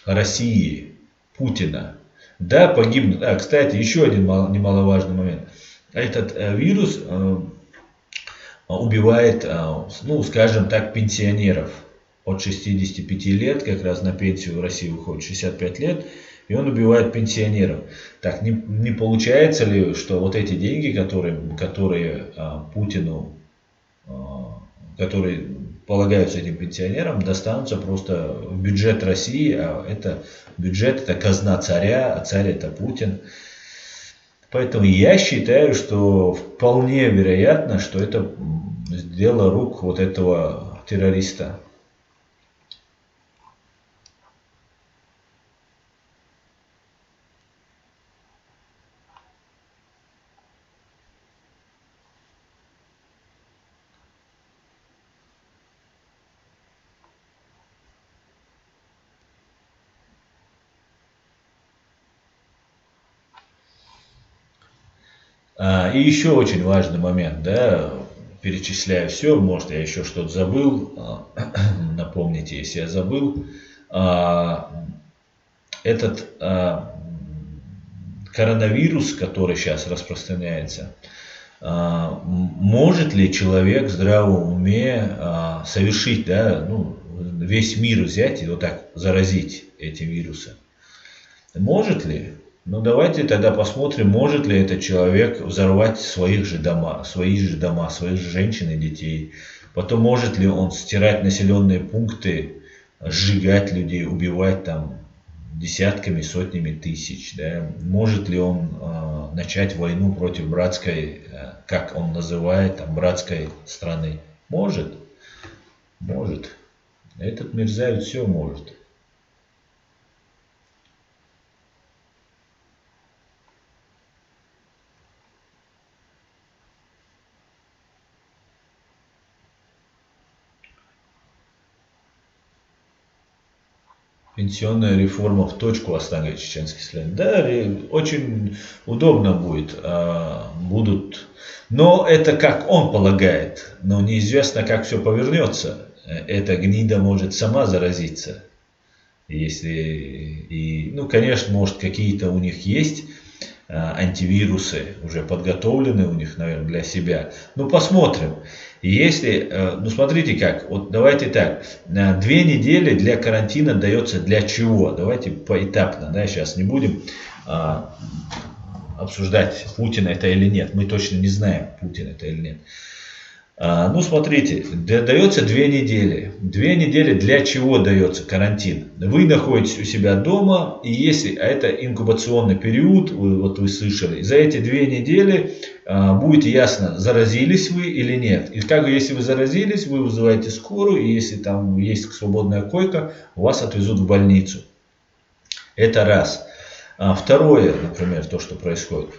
России, Путина. Да, погибнут. Кстати, еще один немаловажный момент. Этот вирус убивает, ну, скажем так, пенсионеров от 65 лет, как раз на пенсию в России выходит 65 лет, и он убивает пенсионеров. Так, не получается ли, что вот эти деньги, которые Путину, которые полагаются этим пенсионерам, достанутся просто в бюджет России, а это бюджет, это казна царя, а царь это Путин. Поэтому я считаю, что вполне вероятно, что это дело рук вот этого террориста. И еще очень важный момент, да, перечисляю все, может я еще что-то забыл, напомните, если я забыл. Этот коронавирус, который сейчас распространяется, может ли человек в здравом уме совершить, да, ну, весь мир взять и вот так заразить этим вирусом? Может ли? Ну давайте тогда посмотрим, может ли этот человек взорвать свои же дома, своих же женщин и детей. Потом может ли он стирать населенные пункты, сжигать людей, убивать там десятками, сотнями тысяч. Да? Может ли он начать войну против братской, как он называет, там, братской страны? Может. Может. Этот мерзавец все может. Пенсионная реформа в точку, Астана чеченский след. Да, очень удобно будет. Будут. Но это как он полагает. Но неизвестно, как все повернется. Эта гнида может сама заразиться. Если, и, ну, конечно, может, какие-то у них есть антивирусы уже подготовлены у них, наверное, для себя. Ну, посмотрим. Если, ну, смотрите как, вот давайте так, 2 недели для карантина дается для чего? Давайте поэтапно, да, сейчас не будем обсуждать, Путин это или нет. Мы точно не знаем, Путин это или нет. Ну, смотрите, дается 2 недели. 2 недели для чего дается карантин? Вы находитесь у себя дома, и если это инкубационный период, вот вы слышали, за эти 2 недели будет ясно, заразились вы или нет. И как если вы заразились, вы вызываете скорую, и если там есть свободная койка, вас отвезут в больницу. Это раз. Второе, например, то, что происходит.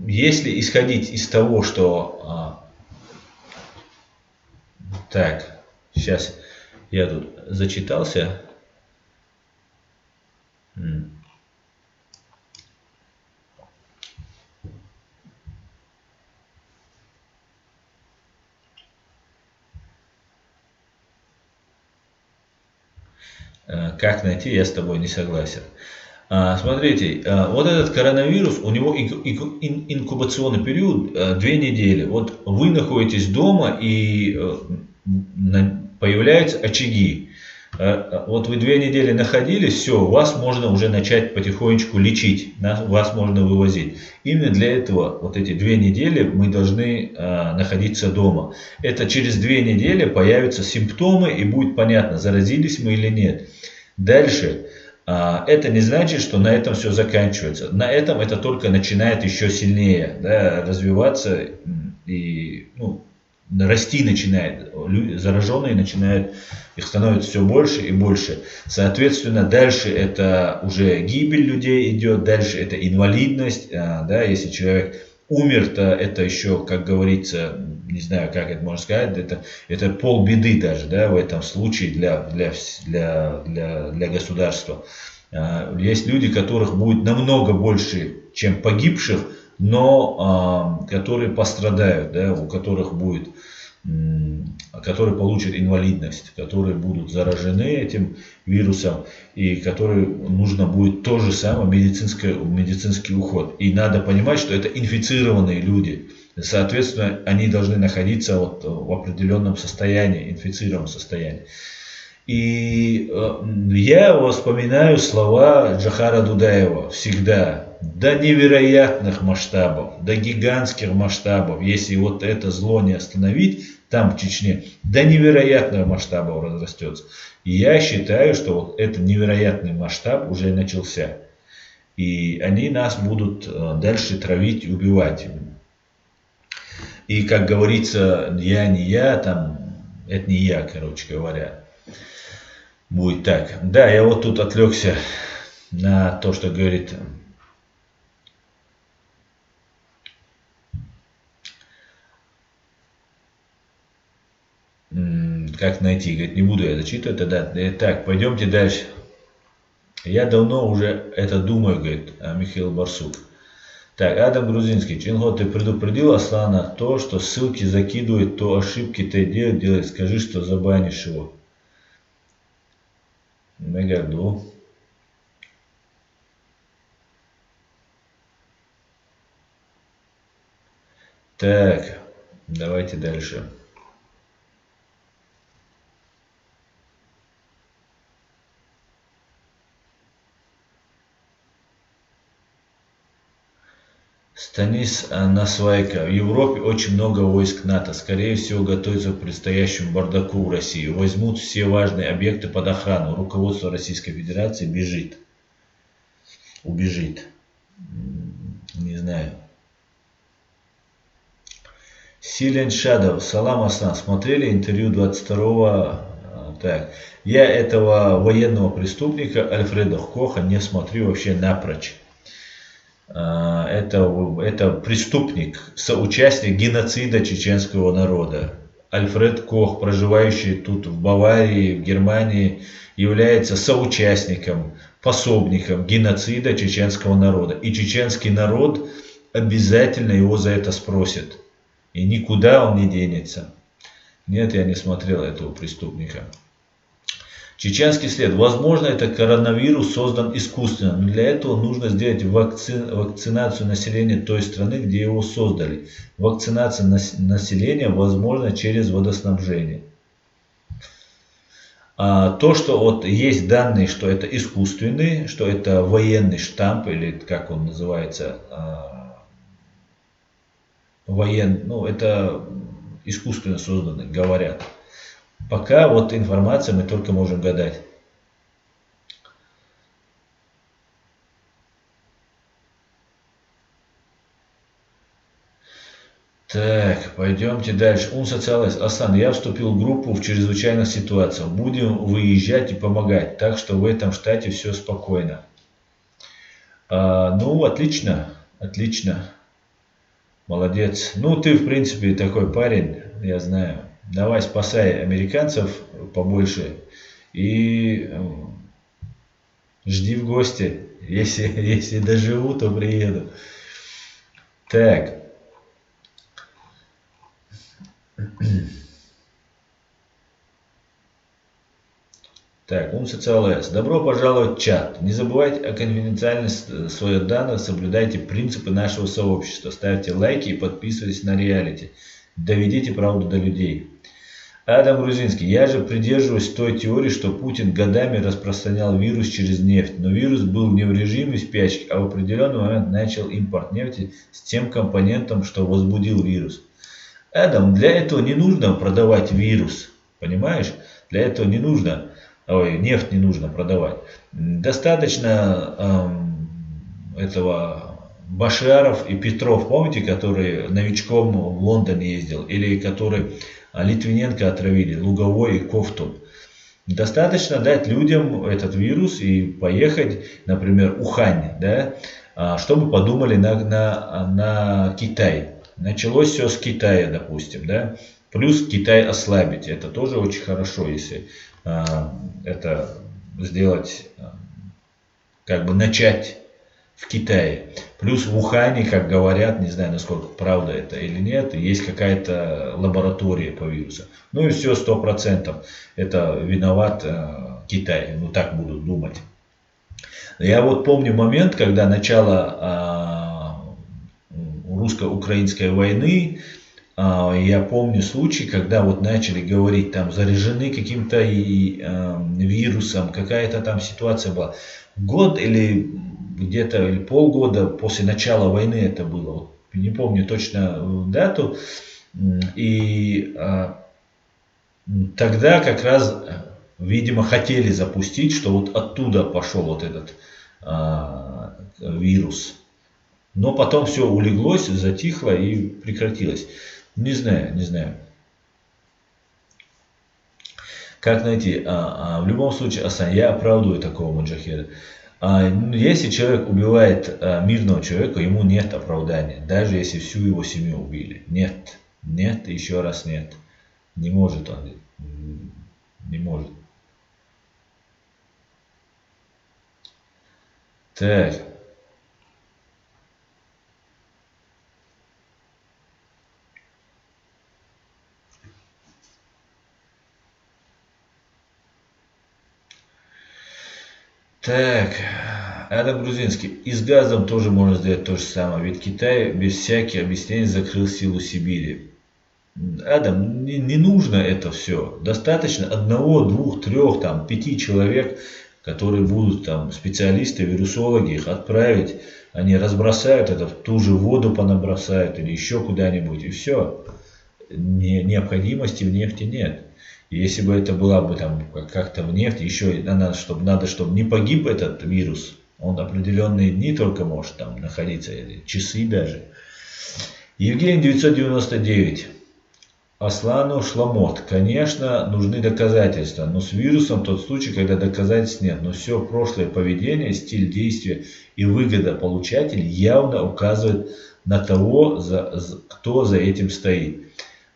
Если исходить из того, что... так, сейчас я тут зачитался. Как найти, я с тобой не согласен. Смотрите, вот этот коронавирус, у него инкубационный период 2 недели. Вот вы находитесь дома и появляются очаги. Вот вы 2 недели находились, все, вас можно уже начать потихонечку лечить, вас можно вывозить. Именно для этого вот эти 2 недели мы должны находиться дома. Это через 2 недели появятся симптомы и будет понятно, заразились мы или нет. Дальше. Это не значит, что на этом все заканчивается. На этом это только начинает еще сильнее, да, развиваться и расти начинает. Зараженные начинают, их становится все больше и больше. Соответственно, дальше это уже гибель людей идет, дальше это инвалидность. Да, если человек умер, то это еще, как говорится, не знаю, как это можно сказать, это полбеды даже, да, в этом случае для государства. Есть люди, которых будет намного больше, чем погибших, но которые пострадают, да, у которых будет, которые получат инвалидность, которые будут заражены этим вирусом и которым нужно будет то же самое медицинский уход. И надо понимать, что это инфицированные люди. Соответственно, они должны находиться вот в определенном состоянии, инфицированном состоянии. И я вспоминаю слова Джохара Дудаева всегда. До невероятных масштабов, до гигантских масштабов, если вот это зло не остановить, там в Чечне, до невероятных масштабов разрастется. И я считаю, что вот этот невероятный масштаб уже начался. И они нас будут дальше травить и убивать. И как говорится, я не я, там, это не я, короче говоря. Будет так. Да, я вот тут отвлекся на то, что говорит как найти, говорит, не буду я зачитывать тогда. Так, пойдемте дальше. Я давно уже это думаю, говорит Михаил Барсук. Так, Адам Грузинский. Чинго, ты предупредил Аслана то, что ссылки закидывает, то ошибки ты делает. Скажи, что забанишь его. Мегаду. Так, давайте дальше. Станис Насвайка. В Европе очень много войск НАТО. Скорее всего, готовятся к предстоящему бардаку в России. Возьмут все важные объекты под охрану. Руководство Российской Федерации бежит. Убежит. Не знаю. Силен Шадов. Салам Аслан. Смотрели интервью 22-го? Так. Я этого военного преступника Альфреда Коха не смотрю вообще напрочь. Это преступник, соучастник геноцида чеченского народа. Альфред Кох, проживающий тут в Баварии, в Германии, является соучастником, пособником геноцида чеченского народа. И чеченский народ обязательно его за это спросит. И никуда он не денется. Нет, я не смотрел этого преступника. Чеченский след. Возможно, это коронавирус создан искусственно, но для этого нужно сделать вакцинацию населения той страны, где его создали. Вакцинация населения возможна через водоснабжение. То, что вот есть данные, что это искусственный, что это военный штамп, или как он называется, это искусственно созданный, говорят. Пока вот информация, мы только можем гадать. Так, пойдемте дальше. Социалист. Асан, я вступил в группу в чрезвычайных ситуациях. Будем выезжать и помогать. Так что в этом штате все спокойно. Отлично. Отлично. Молодец. Ты, в принципе, такой парень, я знаю. Давай спасай американцев побольше и жди в гости. Если доживу, то приеду. Так. Так, УМСОЦЛС. Добро пожаловать в чат. Не забывайте о конфиденциальности своих данных, соблюдайте принципы нашего сообщества, ставьте лайки и подписывайтесь на реалити. Доведите правду до людей. Адам Грузинский. Я же придерживаюсь той теории, что Путин годами распространял вирус через нефть. Но вирус был не в режиме спячки, а в определенный момент начал импорт нефти с тем компонентом, что возбудил вирус. Адам, для этого не нужно продавать вирус. Понимаешь? Для этого не нужно, нефть не нужно продавать. Достаточно этого Башаров и Петров, помните, который новичком в Лондон ездил, или который Литвиненко отравили, Луговой и Кофтун. Достаточно дать людям этот вирус и поехать, например, в Ухань, да, чтобы подумали на Китай. Началось все с Китая, допустим, да. Плюс Китай ослабить. Это тоже очень хорошо, если это сделать, как бы начать в Китае. Плюс в Ухане, как говорят, не знаю, насколько правда это или нет, есть какая-то лаборатория по вирусу. Ну и все, 100%. Это виноват Китай. Ну так будут думать. Я вот помню момент, когда начало русско-украинской войны. Я помню случай, когда вот начали говорить, там заряжены каким-то вирусом, какая-то там ситуация была. Год или где-то или полгода после начала войны это было. Вот, не помню точно дату. И тогда как раз, видимо, хотели запустить, что вот оттуда пошел вот этот вирус. Но потом все улеглось, затихло и прекратилось. Не знаю. Как найти? В любом случае, Асан, я оправдываю такого муджахеда. Если человек убивает мирного человека, ему нет оправдания. Даже если всю его семью убили. Нет. Нет, еще раз нет. Не может он. Не может. Так. Так, Адам Грузинский. И с газом тоже можно сделать то же самое. Ведь Китай без всяких объяснений закрыл силу Сибири. Адам, не нужно это все. Достаточно одного, двух, трех, там, 5 человек, которые будут там специалисты, вирусологи, их отправить. Они разбросают это, в ту же воду понабросают или еще куда-нибудь. И все. Необходимости в нефти нет. Если бы это была бы там как-то в нефти, еще надо, чтобы не погиб этот вирус. Он определенные дни только может там находиться, часы даже. Евгений 999. Аслану Шламот. Конечно, нужны доказательства, но с вирусом тот случай, когда доказательств нет. Но все прошлое поведение, стиль действия и выгодополучатель явно указывают на того, кто за этим стоит.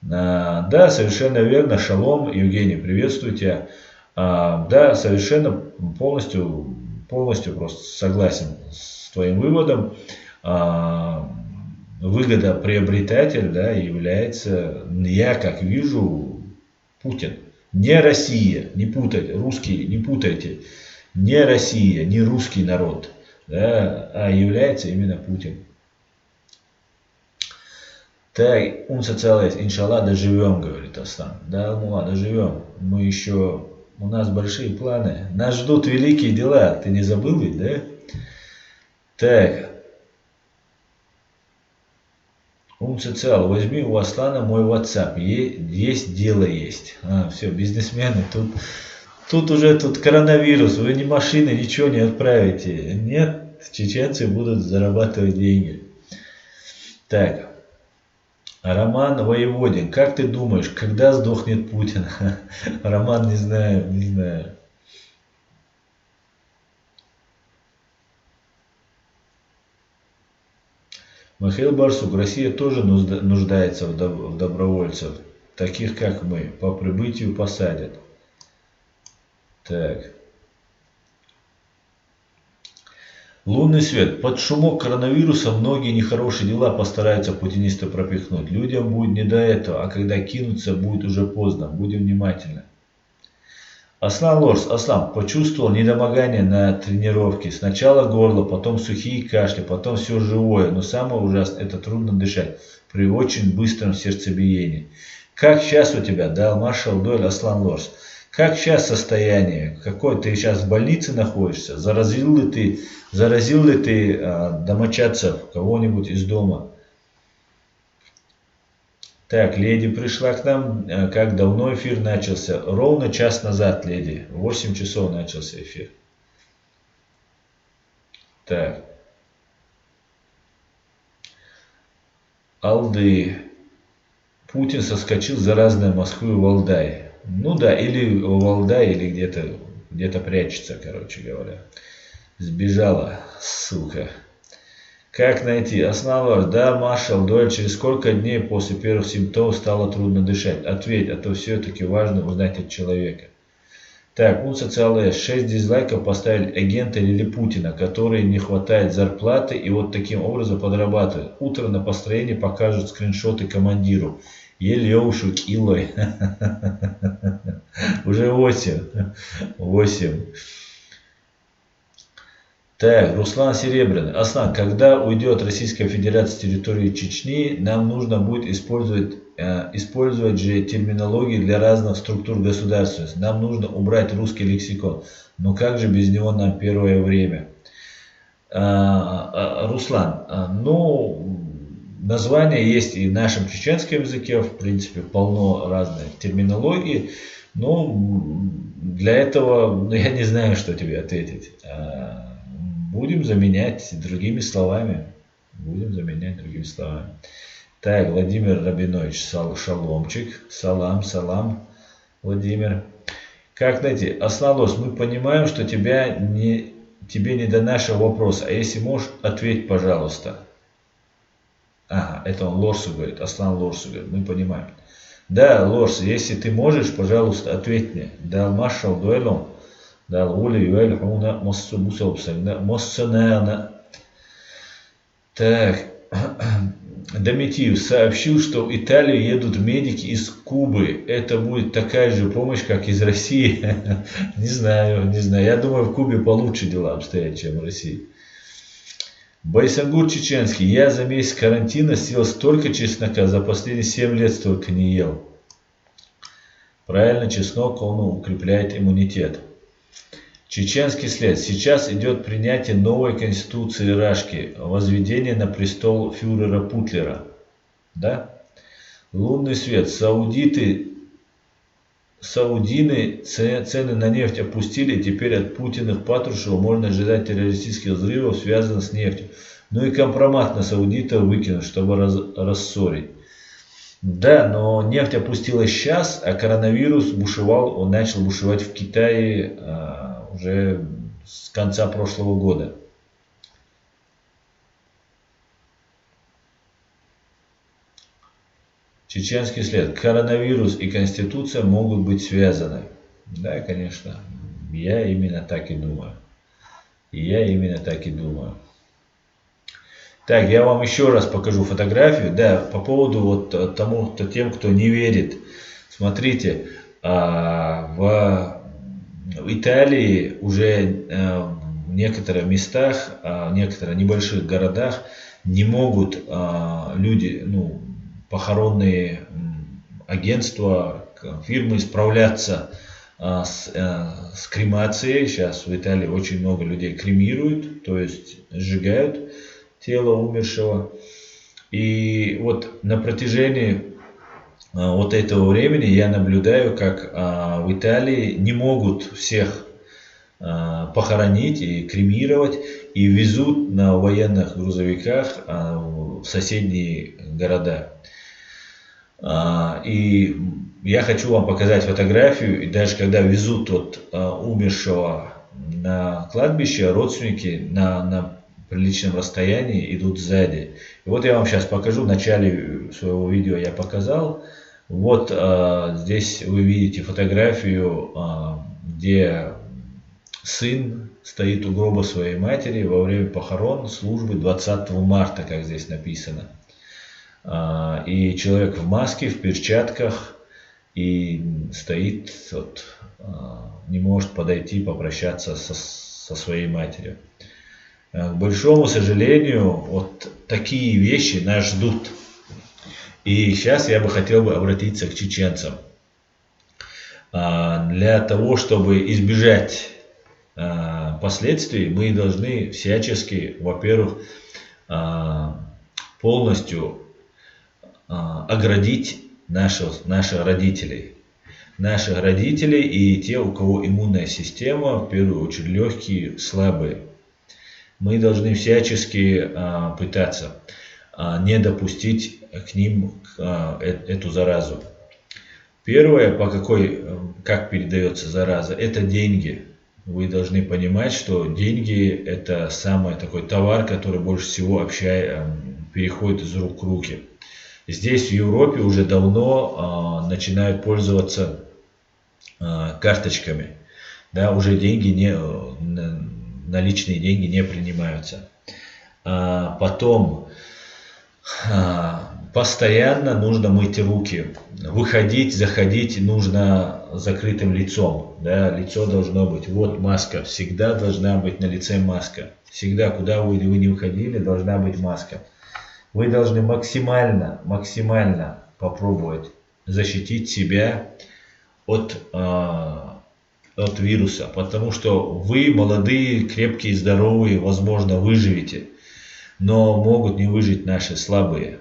Да, совершенно верно. Шалом, Евгений, приветствую тебя. Да, совершенно полностью просто согласен с твоим выводом. Выгодоприобретатель, да, является, я как вижу, Путин. Не Россия, не путайте, русские, не путайте. Не Россия, не русский народ, да, а является именно Путин. Так, УМСОЦЛС, иншаллах, доживем, говорит Астан. Да, ну ладно, доживем. У нас большие планы. Нас ждут великие дела. Ты не забыл ведь, да? Так. УМСОЦЛ, возьми у Аслана мой WhatsApp. Есть дело есть. Все, бизнесмены, тут уже коронавирус. Вы ни машины, ничего не отправите. Нет, чеченцы будут зарабатывать деньги. Так. Роман Воеводин, как ты думаешь, когда сдохнет Путин? Роман, не знаю. Михаил Барсук, Россия тоже нуждается в добровольцев, таких как мы, по прибытию посадят. Так. Лунный свет. Под шумок коронавируса многие нехорошие дела постараются путинисты пропихнуть. Людям будет не до этого, а когда кинуться, будет уже поздно. Будем внимательны. Аслан Лорс, Аслан, почувствовал недомогание на тренировке. Сначала горло, потом сухие кашли, потом все живое. Но самое ужасное, это трудно дышать при очень быстром сердцебиении. Как сейчас у тебя, да, маршал Дойль, Аслан Лорс? Как сейчас состояние? Какой ты сейчас в больнице находишься? Заразил ли ты домочадцев, кого-нибудь из дома? Так, леди пришла к нам. Как давно эфир начался? Ровно час назад, леди. В 8 часов начался эфир. Так. Алды. Путин соскочил заразной Москвы в Валдай. Ну да, или в Валдай, или где-то прячется, короче говоря. Сбежала, сука. Как найти? Основа, да, маршал Дойль, через сколько дней после первых симптомов стало трудно дышать? Ответь, а то все-таки важно узнать от человека. Так, социалес, 6 дизлайков поставили агента или Путина, который не хватает зарплаты и вот таким образом подрабатывает. Утро на построении покажут скриншоты командиру. Елеушу килой. Уже 8. 8. Так, Руслан Серебряный. Аслан, когда уйдет Российская Федерация с территории Чечни, нам нужно будет использовать же терминологии для разных структур государственности. Нам нужно убрать русский лексикон. Но как же без него нам первое время? Руслан, название есть и в нашем чеченском языке, в принципе, полно разной терминологии. Но для этого, я не знаю, что тебе ответить. Будем заменять другими словами. Так, Владимир Рабинович, шаломчик. Салам, Владимир. Как найти? Аслан, мы понимаем, что тебе не до нашего вопроса. А если можешь, ответь, пожалуйста. Ага, это он Лорсу говорит. Аслан Лорсу говорит. Мы понимаем. Да, Лорс, если ты можешь, пожалуйста, ответь мне. Да, маршал дуэлом. Да, Ули Юэль Хуна Моссонена. Так. Дометиев сообщил, что в Италию едут медики из Кубы. Это будет такая же помощь, как из России. Не знаю. Я думаю, в Кубе получше дела обстоят, чем в России. Байсангур Чеченский. Я за месяц карантина съел столько чеснока, за последние 7 лет столько не ел. Правильно, чеснок, он укрепляет иммунитет. Чеченский след. Сейчас идет принятие новой конституции Рашки, возведение на престол фюрера Путлера. Да? Лунный свет. Саудины цены на нефть опустили, теперь от Путиных Патрушева можно ожидать террористических взрывов, связанных с нефтью. Ну и компромат на саудитов выкинуть, чтобы рассорить. Да, но нефть опустилась сейчас, а коронавирус он начал бушевать в Китае уже с конца прошлого года. Чеченский след. Коронавирус и Конституция могут быть связаны. Да, конечно. Я именно так и думаю. Так, я вам еще раз покажу фотографию. Да, по поводу тем, кто не верит. Смотрите, в Италии уже в некоторых местах, в некоторых небольших городах не могут люди, похоронные агентства, фирмы справляться с кремацией. Сейчас в Италии очень много людей кремируют, то есть сжигают тело умершего. И вот на протяжении вот этого времени я наблюдаю, как в Италии не могут всех похоронить и кремировать, и везут на военных грузовиках в соседние города. И я хочу вам показать фотографию, и даже когда везут умершего на кладбище, родственники на приличном расстоянии идут сзади. И вот я вам сейчас покажу, в начале своего видео я показал. Вот здесь вы видите фотографию, где сын стоит у гроба своей матери во время похорон службы 20 марта, как здесь написано. И человек в маске, в перчатках, и стоит не может подойти попрощаться со своей матерью. К большому сожалению, вот такие вещи нас ждут. И сейчас я бы хотел обратиться к чеченцам. Для того, чтобы избежать последствий, мы должны всячески, во-первых, полностью оградить наших родителей. Наших родителей и те, у кого иммунная система, в первую очередь легкие, слабые. Мы должны всячески пытаться не допустить к ним эту заразу. Первое, как передается зараза, это деньги. Вы должны понимать, что деньги это самый такой товар, который больше всего переходит из рук в руки. Здесь в Европе уже давно начинают пользоваться карточками. Да, уже наличные деньги не принимаются. Потом постоянно нужно мыть руки. Выходить, заходить нужно закрытым лицом. Да, лицо должно быть. Вот маска. Всегда должна быть на лице маска. Всегда, куда вы не выходили, должна быть маска. Вы должны максимально попробовать защитить себя от вируса. Потому что вы молодые, крепкие, здоровые, возможно, выживете. Но могут не выжить наши слабые.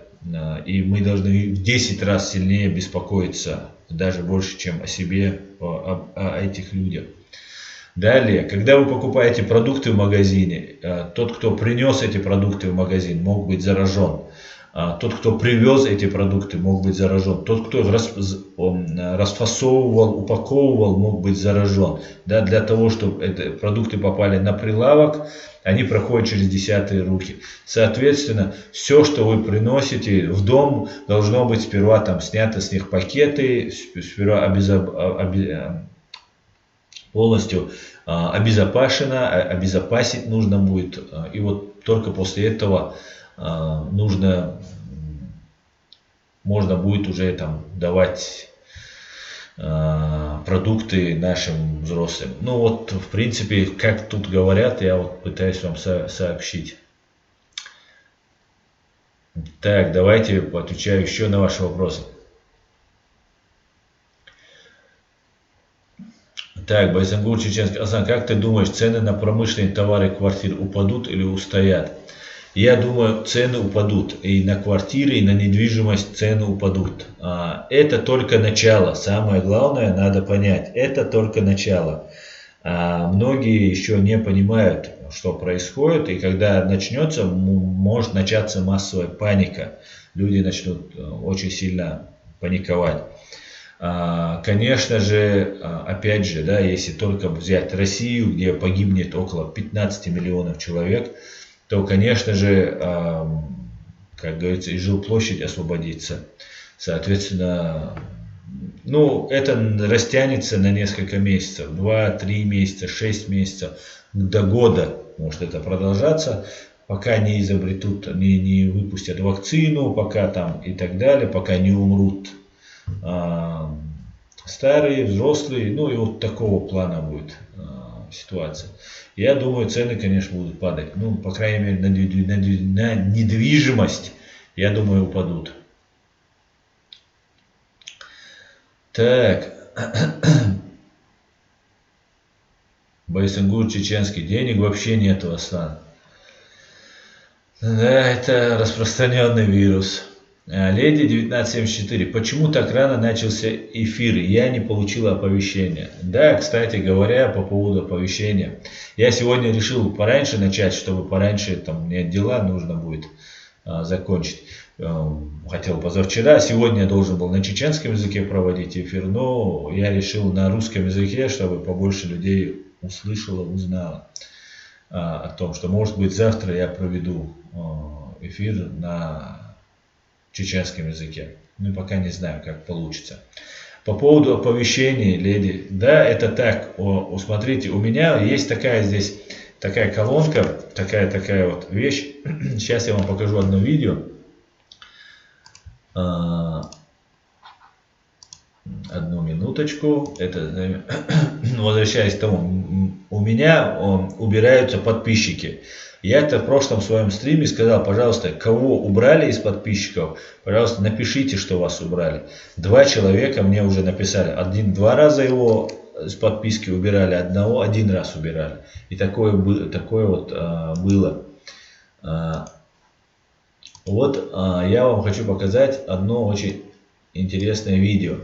И мы должны в 10 раз сильнее беспокоиться, даже больше, чем о себе, о этих людях. Далее, когда вы покупаете продукты в магазине, тот, кто принес эти продукты в магазин, мог быть заражен. Тот, кто привез эти продукты, мог быть заражен. Тот, кто расфасовывал, упаковывал, мог быть заражен. Да, для того, чтобы эти продукты попали на прилавок, они проходят через десятые руки. Соответственно, все, что вы приносите в дом, должно быть сперва там снято с них пакеты, сперва полностью обезопасено, обезопасить нужно будет. И вот только после этого можно будет уже там давать продукты нашим взрослым. Ну вот, в принципе, как тут говорят, я вот пытаюсь вам сообщить. Так, давайте отвечаю еще на ваши вопросы. Так, Байсангур, чеченский. Асан, как ты думаешь, цены на промышленные товары квартир упадут или устоят? Я думаю, цены упадут. И на квартиры, и на недвижимость цены упадут. Это только начало. Самое главное, надо понять, это только начало. Многие еще не понимают, что происходит. И когда начнется, может начаться массовая паника. Люди начнут очень сильно паниковать. Конечно же, опять же, да, если только взять Россию, где погибнет около 15 миллионов человек, то, конечно же, как говорится, и жилплощадь освободится. Соответственно, ну, это растянется на несколько месяцев, 2-3 месяца, 6 месяцев, до года может это продолжаться, пока не изобретут, не выпустят вакцину, пока там и так далее, пока не умрут старые, взрослые, ну и вот такого плана будет ситуация. Я думаю, цены, конечно, будут падать. Ну, по крайней мере, на недвижимость, я думаю, упадут. Так. Байсангур, чеченский. Денег вообще нет у Аслана. Да, это распространенный вирус. Леди 1974. Почему так рано начался эфир? Я не получила оповещения. Да, кстати говоря, по поводу оповещения. Я сегодня решил пораньше начать, чтобы пораньше, там, мне дела нужно будет закончить. Хотел позавчера. Сегодня я должен был на чеченском языке проводить эфир, но я решил на русском языке, чтобы побольше людей услышало, узнало о том, что, может быть, завтра я проведу эфир на чеченском языке. Ну, пока не знаю, как получится. По поводу оповещений, леди. Да, это так. Смотрите, у меня есть здесь такая колонка, такая вот вещь. Сейчас я вам покажу одно видео. Одну минуточку. Это, возвращаясь к тому, у меня убираются подписчики. Я это в прошлом своем стриме сказал, пожалуйста, кого убрали из подписчиков, пожалуйста, напишите, что вас убрали. 2 человека мне уже написали. Один 2 раза его с подписки убирали, одного 1 раз убирали. И такое вот было. Вот я вам хочу показать одно очень интересное видео.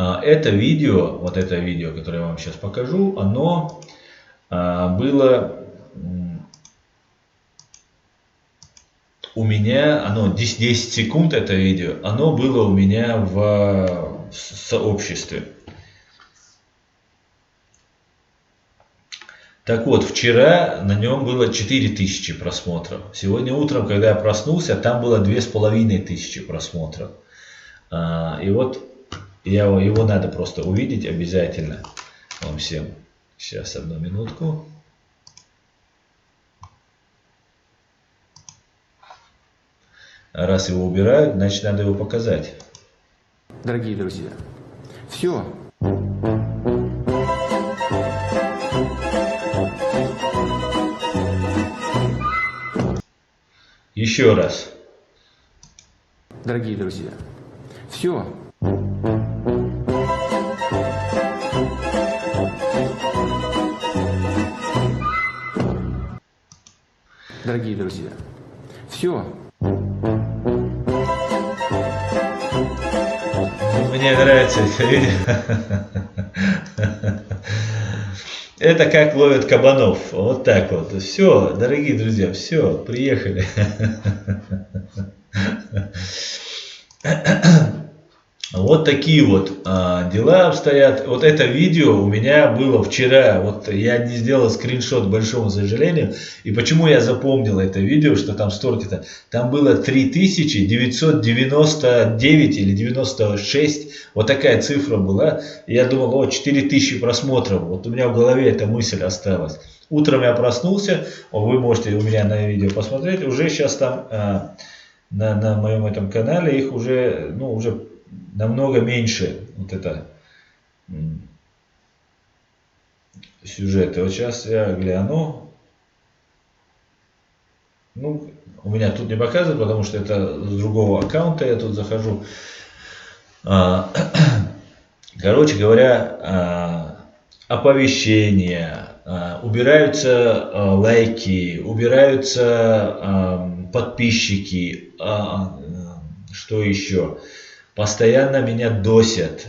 Это видео, вот это видео, которое я вам сейчас покажу, оно было у меня, оно 10 секунд это видео, оно было у меня в сообществе. Так вот, вчера на нем было 4000 просмотров. Сегодня утром, когда я проснулся, там было 2500 просмотров. И вот его надо просто увидеть обязательно вам всем. Сейчас, одну минутку. Раз его убирают, значит надо его показать. Дорогие друзья, все. Еще раз. Дорогие друзья, все. Дорогие друзья, все. Мне нравится это видео. Это как ловят кабанов. Вот так вот. Все, дорогие друзья, все, приехали. Вот такие вот дела обстоят. Вот это видео у меня было вчера. Вот я не сделал скриншот, к большому сожалению. И почему я запомнил это видео, что там столько-то? Там было 3999 или 96. Вот такая цифра была. И я думал, 4000 просмотров. Вот у меня в голове эта мысль осталась. Утром я проснулся. Вы можете у меня на видео посмотреть. Уже сейчас там на моем этом канале их уже, уже намного меньше вот это сюжеты. Вот сейчас я гляну. У меня тут не показывает, потому что это с другого аккаунта я тут захожу. Короче говоря, оповещения, убираются лайки, убираются подписчики, что еще? Постоянно меня досят.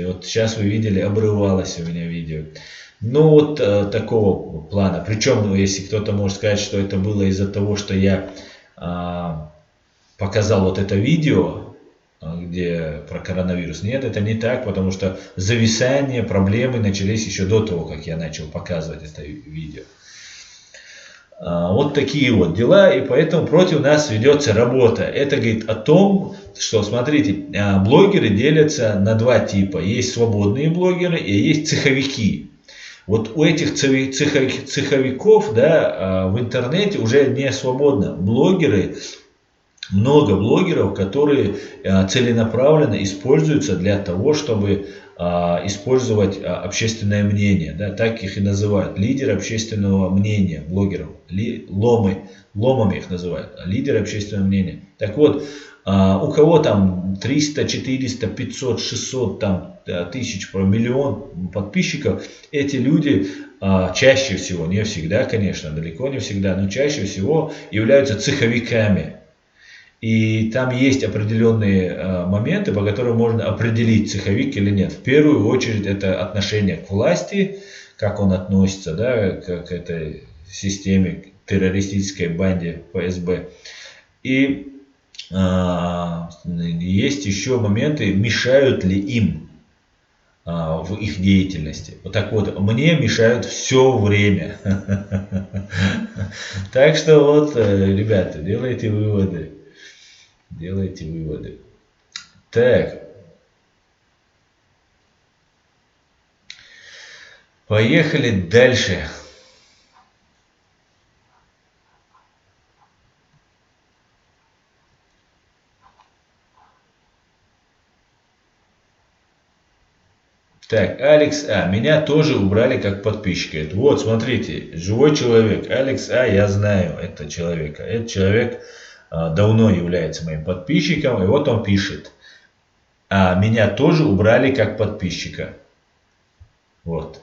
Вот сейчас вы видели, обрывалось у меня видео. Такого плана. Причем, если кто-то может сказать, что это было из-за того, что я показал вот это видео, где про коронавирус. Нет, это не так, потому что зависание, проблемы начались еще до того, как я начал показывать это видео. Вот такие вот дела, и поэтому против нас ведется работа. Это говорит о том, что, смотрите, блогеры делятся на 2 типа. Есть свободные блогеры и есть цеховики. Вот у этих цеховиков, в интернете уже не свободно. Много блогеров, которые целенаправленно используются для того, чтобы использовать общественное мнение. Так их и называют. Лидеры общественного мнения блогеров. Ломами их называют. Лидеры общественного мнения. Так вот, у кого там 300, 400, 500, 600 тысяч, миллион подписчиков, эти люди чаще всего, не всегда, конечно, далеко не всегда, но чаще всего являются цеховиками. И там есть определенные моменты, по которым можно определить, цеховик или нет. В первую очередь это отношение к власти, как он относится к этой системе, к террористической банде ФСБ. И есть еще моменты, мешают ли им в их деятельности. Вот так вот, мне мешают все время. Так что вот, ребята, делайте выводы. Делайте выводы. Так. Поехали дальше. Так, Алекс А. Меня тоже убрали как подписчика. Вот, смотрите, живой человек. Алекс А. Я знаю этого человека. Этот человек давно является моим подписчиком. И вот он пишет. Меня тоже убрали как подписчика. Вот.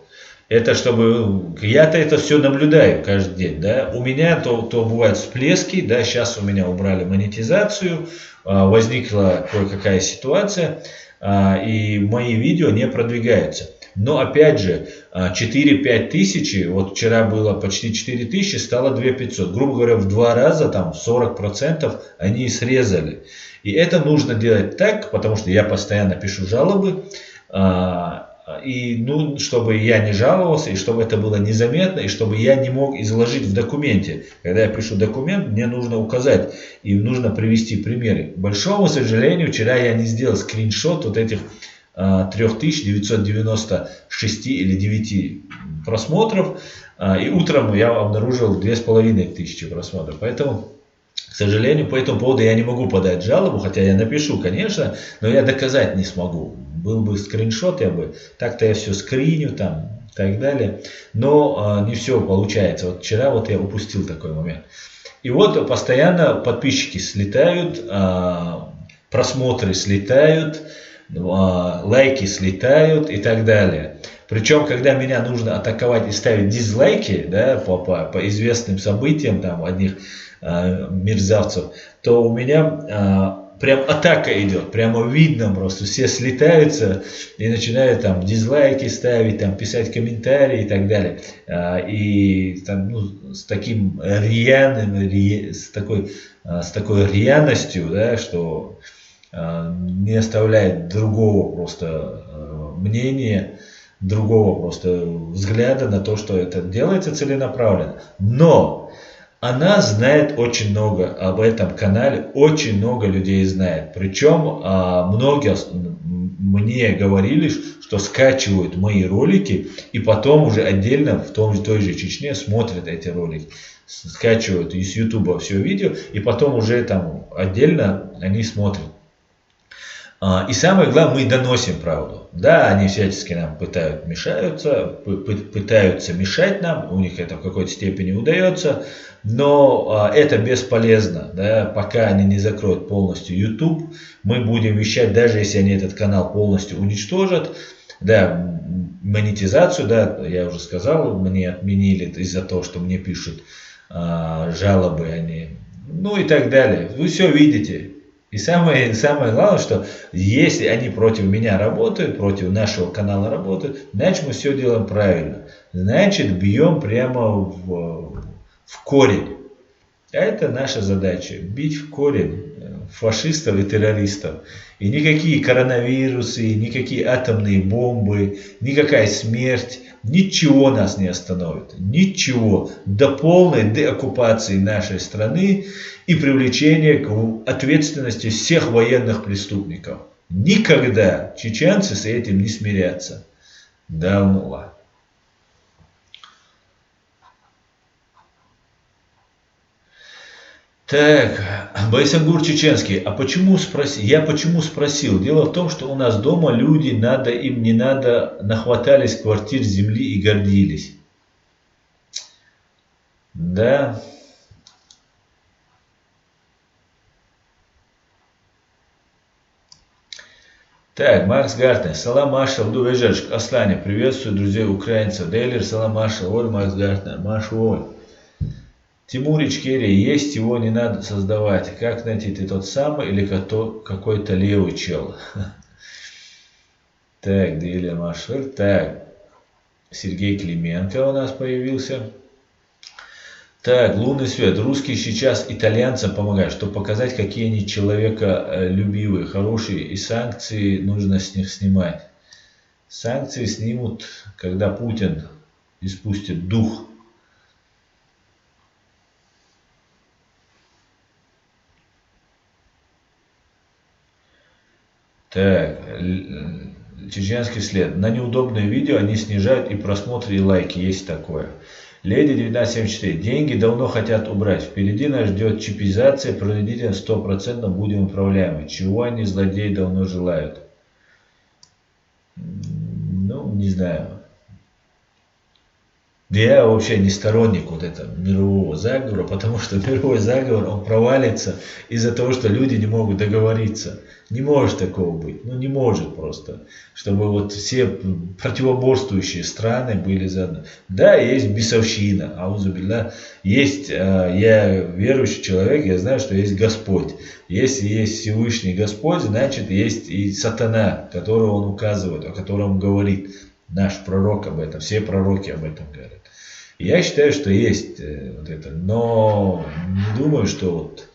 Это чтобы... Я-то это все наблюдаю каждый день. Да? У меня то бывают всплески. Да? Сейчас у меня убрали монетизацию. Возникла кое-какая ситуация. И мои видео не продвигаются. Но опять же, 4-5 тысяч, вот вчера было почти 4 тысячи, стало 2500. Грубо говоря, в 2 раза, там 40% они срезали. И это нужно делать так, потому что я постоянно пишу жалобы. И чтобы я не жаловался, и чтобы это было незаметно, и чтобы я не мог изложить в документе. Когда я пишу документ, мне нужно указать и нужно привести примеры. К большому сожалению, вчера я не сделал скриншот вот этих 3996 или 9 просмотров. И утром я обнаружил 2500 просмотров. Поэтому, к сожалению, по этому поводу я не могу подать жалобу, хотя я напишу, конечно, но я доказать не смогу. Был бы скриншот, так-то я все скриню там и так далее. Но не все получается. Вот вчера вот я упустил такой момент. И вот постоянно подписчики слетают, просмотры слетают, лайки слетают и так далее. Причем, когда меня нужно атаковать и ставить дизлайки, да, по известным событиям, там, одних мерзавцев, то у меня прям атака идет, прямо видно просто, все слетаются и начинают там дизлайки ставить, там, писать комментарии и так далее. И там, с таким с такой рьяностью, да, что не оставляет другого просто мнения, другого просто взгляда на то, что это делается целенаправленно. Но она знает очень много об этом канале, очень много людей знает. Причем многие мне говорили, что скачивают мои ролики и потом уже отдельно в той же Чечне смотрят эти ролики. Скачивают из YouTube все видео и потом уже там отдельно они смотрят. И самое главное, мы доносим правду. Да, они всячески нам пытаются мешать нам, у них это в какой-то степени удается, но это бесполезно, да, пока они не закроют полностью YouTube, мы будем вещать, даже если они этот канал полностью уничтожат, да, монетизацию, да, я уже сказал, мне отменили из-за того, что мне пишут жалобы они, и так далее, вы все видите. И самое главное, что если они против меня работают, против нашего канала работают, значит мы все делаем правильно. Значит бьем прямо в корень. А это наша задача. Бить в корень фашистов и террористов. И никакие коронавирусы, никакие атомные бомбы, никакая смерть, ничего нас не остановит. Ничего. До полной деоккупации нашей страны и привлечения к ответственности всех военных преступников. Никогда чеченцы с этим не смирятся. Давно. Так, Байсангур Чеченский, я почему спросил? Дело в том, что у нас дома люди, им не надо, нахватались квартир земли и гордились. Да. Так, Макс Гартнер, салам Маша, Вдувежешк, Аслане, приветствую друзей украинцев, Дейлер, салам Маша, Оль, Макс Гартнер, Маша, Оль. Тимурич Керри, есть его не надо создавать. Как найти, ты тот самый или какой-то левый чел? Так, Деля Машер. Так, Сергей Клименко у нас появился. Так, лунный свет. Русские сейчас итальянцам помогают, чтобы показать, какие они человеколюбивые, хорошие. И санкции нужно с них снимать. Санкции снимут, когда Путин испустит дух. Так, чеченский след. На неудобные видео они снижают и просмотры, и лайки. Есть такое. Леди 1974. Деньги давно хотят убрать. Впереди нас ждет чипизация. Производитель 100% будем управляемы. Чего они, злодеи, давно желают? не знаю. Я вообще не сторонник вот этого мирового заговора, потому что мировой заговор, он провалится из-за того, что люди не могут договориться. Не может такого быть. Ну не может просто. Чтобы вот все противоборствующие страны были заодно. Да, есть бесовщина, аузубилля. Есть, я верующий человек, я знаю, что есть Господь. Если есть Всевышний Господь, значит есть и сатана, которого он указывает, о котором говорит. Наш пророк об этом, все пророки об этом говорят. Я считаю, что есть вот это, но не думаю, что вот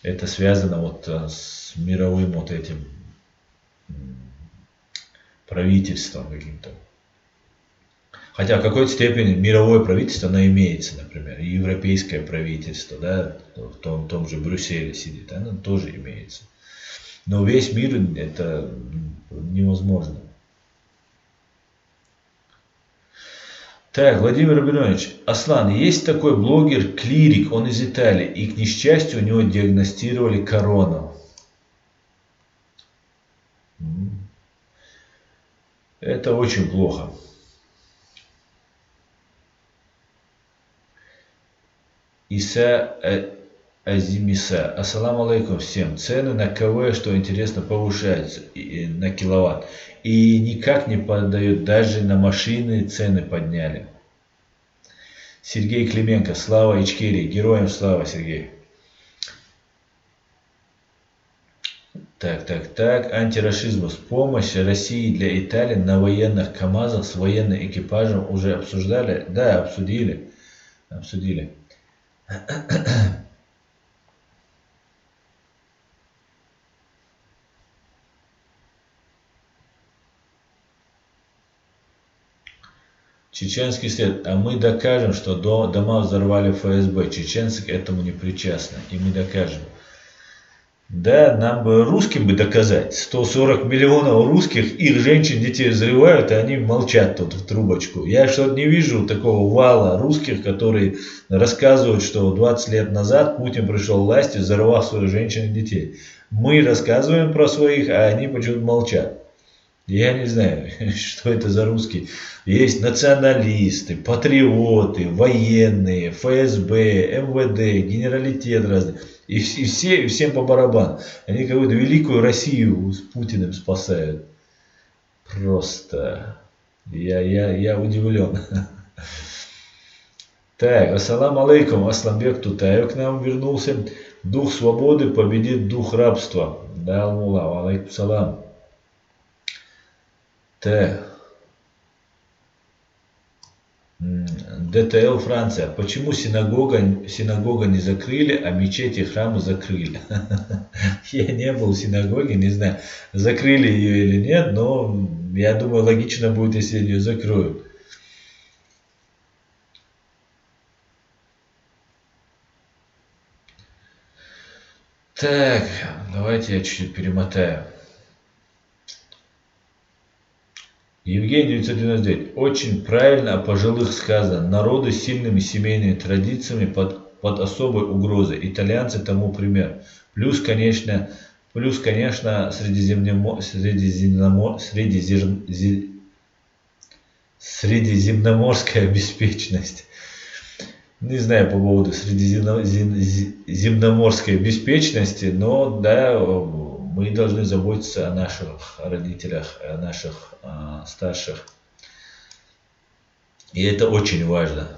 это связано вот с мировым вот этим правительством каким-то. Хотя в какой-то степени мировое правительство, оно имеется, например, и европейское правительство, да, в том же Брюсселе сидит, оно тоже имеется. Но весь мир это невозможно. Так, Владимир Рабинович, Аслан, есть такой блогер Клирик, он из Италии, и к несчастью у него диагностировали корону. Это очень плохо. Иса Азимиса. Ассаламу алейкум всем. Цены на КВ, что интересно, повышаются на киловатт. И никак не поддают, даже на машины цены подняли. Сергей Клименко, слава Ичкерии, героям слава, Сергей. Так, антирашизмус. Помощь России для Италии на военных КАМАЗах с военным экипажем уже обсуждали? Да, обсудили. Чеченский след. А мы докажем, что дома взорвали ФСБ. Чеченцы к этому не причастны. И мы докажем. Да, нам бы русским бы доказать. 140 миллионов русских, их женщин, детей взрывают, и они молчат тут в трубочку. Я что-то не вижу такого вала русских, которые рассказывают, что 20 лет назад Путин пришел к власти, взорвав своих женщин и детей. Мы рассказываем про своих, а они почему-то молчат. Я не знаю, что это за русские. Есть националисты, патриоты, военные, ФСБ, МВД, генералитет разный. И всем по барабану. Они какую-то великую Россию с Путиным спасают. Просто я удивлен. Так, ассаламу алейкум, Асламбек Тутаев к нам вернулся. Дух свободы победит дух рабства. Да, Алмула, алейкум салам. Так. ДТЛ Франция. Почему синагога не закрыли, а мечети и храмы закрыли? Я не был в синагоге, не знаю, закрыли ее или нет, но я думаю, логично будет, если ее закроют. Так, давайте я чуть-чуть перемотаю. Евгений 999. Очень правильно о пожилых сказано. Народы с сильными семейными традициями под особой угрозой. Итальянцы тому пример. Плюс, конечно, средиземноморская беспечность. Не знаю по поводу средиземноморской беспечности, но да, мы должны заботиться о наших родителях, о наших старших. И это очень важно.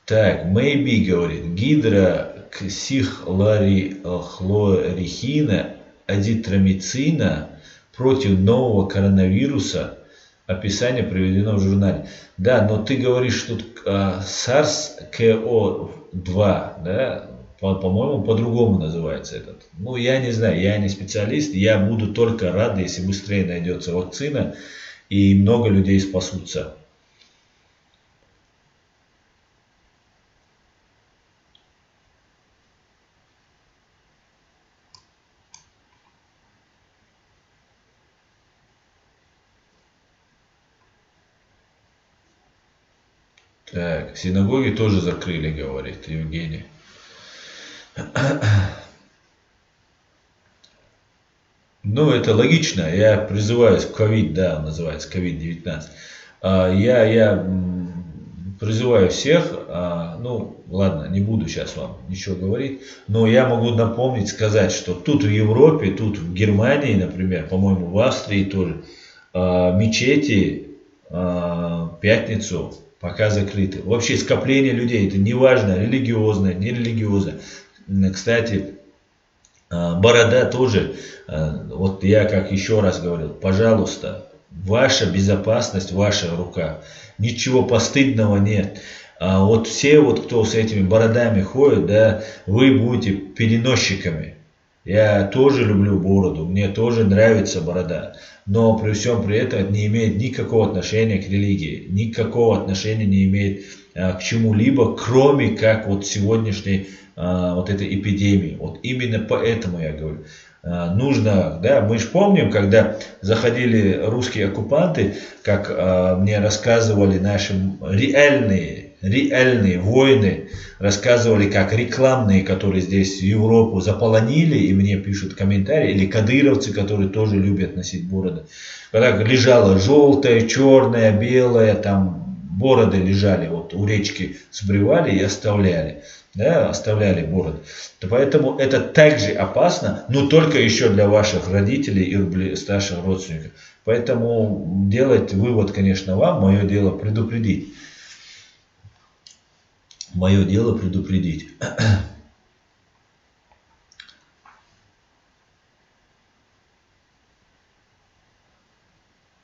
Так, Maybe говорит, гидроксихлорохлорихина, азитромицина против нового коронавируса. Описание приведено в журнале. Да, но ты говоришь тут SARS-CoV-2, да? По-моему, по-другому называется этот. Ну, я не знаю, я не специалист. Я буду только рад, если быстрее найдется вакцина и много людей спасутся. Так, синагоги тоже закрыли, говорит Евгений. Ну, это логично. Я призываю ковид, да, он называется COVID-19. Я призываю всех, ну, ладно, не буду сейчас вам ничего говорить, но я могу напомнить, сказать, что тут в Европе, тут в Германии, например, по-моему, в Австрии тоже, мечети пятницу пока закрыты. Вообще скопление людей, это не важно, религиозное, нерелигиозное. Кстати, борода тоже, вот я как еще раз говорил, пожалуйста, ваша безопасность в ваших руках. Ничего постыдного нет. Вот все, вот, кто с этими бородами ходит, да, вы будете переносчиками. Я тоже люблю бороду, мне тоже нравится борода. Но при всем при этом это не имеет никакого отношения к религии. Никакого отношения не имеет к чему-либо, кроме как вот сегодняшней вот этой эпидемии. Вот именно поэтому я говорю. Нужно, да, мы же помним, когда заходили русские оккупанты, как мне рассказывали наши реальные воины, рассказывали, как рекламные, которые здесь Европу заполонили, и мне пишут комментарии, или кадыровцы, которые тоже любят носить бороды. Когда лежала желтая, черная, белая, там бороды лежали, вот у речки сбривали и оставляли. Да, оставляли бороды. Поэтому это также опасно, но только еще для ваших родителей и старших родственников. Поэтому делать вывод, конечно, вам. Мое дело предупредить. Мое дело предупредить.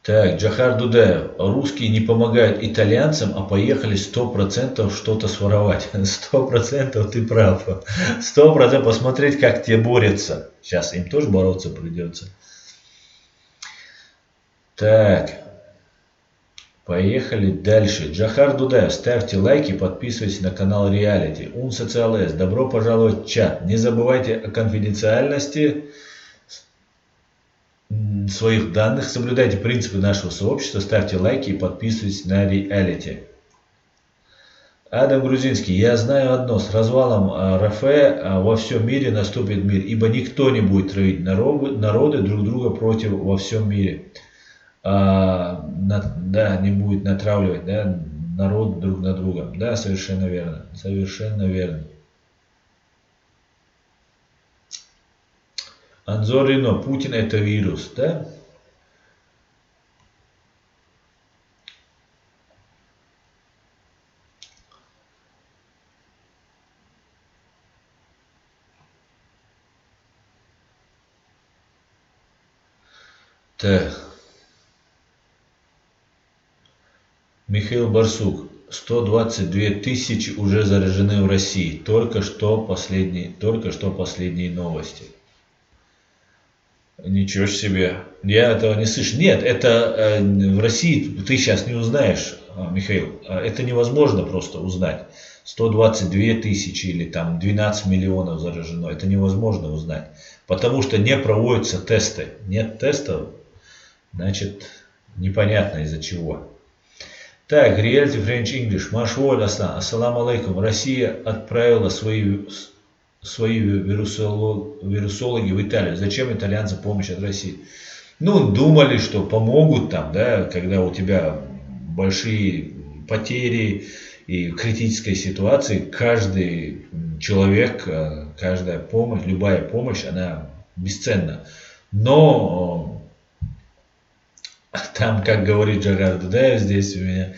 Так, Джохар Дудаев. Русские не помогают итальянцам, а поехали 100% что-то своровать. 100% ты прав. 100% посмотреть, как те борются. Сейчас им тоже бороться придется. Так. Поехали дальше. Джохар Дудаев. Ставьте лайки, подписывайтесь на канал Реалити. Социалес. Добро пожаловать в чат. Не забывайте о конфиденциальности своих данных, соблюдайте принципы нашего сообщества, ставьте лайки и подписывайтесь на Реалити. Адам Грузинский. Я знаю одно, с развалом РФ во всем мире наступит мир, ибо никто не будет травить народы друг друга против во всем мире. Да, не будет натравливать, да, народ друг на друга. Да, совершенно верно. Совершенно верно. Анзор Рино, Путин это вирус, да? Так. Михаил Барсук. 122 тысячи уже заражены в России. Только что последние новости. Ничего себе. Я этого не слышу. Нет, это в России ты сейчас не узнаешь, Михаил. Это невозможно просто узнать. 122 тысячи или там 12 миллионов заражено. Это невозможно узнать. Потому что не проводятся тесты. Нет тестов, значит, непонятно из-за чего. Так, Reality French English. Машволь Аслан. Ассаламу алейкум. Россия отправила свои вирусологи в Италию. Зачем итальянцам помощь от России? Ну, думали, что помогут там, да, когда у тебя большие потери и в критической ситуации каждый человек, каждая помощь, любая помощь, она бесценна. Но там, как говорит Джохар Дудаев, здесь у меня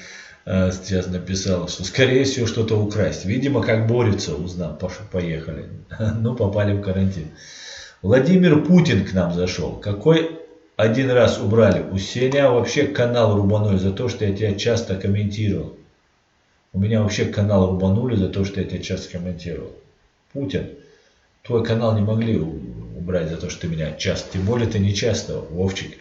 сейчас написал, что скорее всего что-то украсть. Видимо, как борются, узнал, поехали. Ну, попали в карантин. Владимир Путин к нам зашел. Какой один раз убрали? У Сеня вообще канал рубанули за то, что я тебя часто комментировал. У меня вообще канал рубанули за то, что я тебя часто комментировал. Путин, твой канал не могли убрать за то, что ты меня часто. Тем более ты не часто, Вовчик.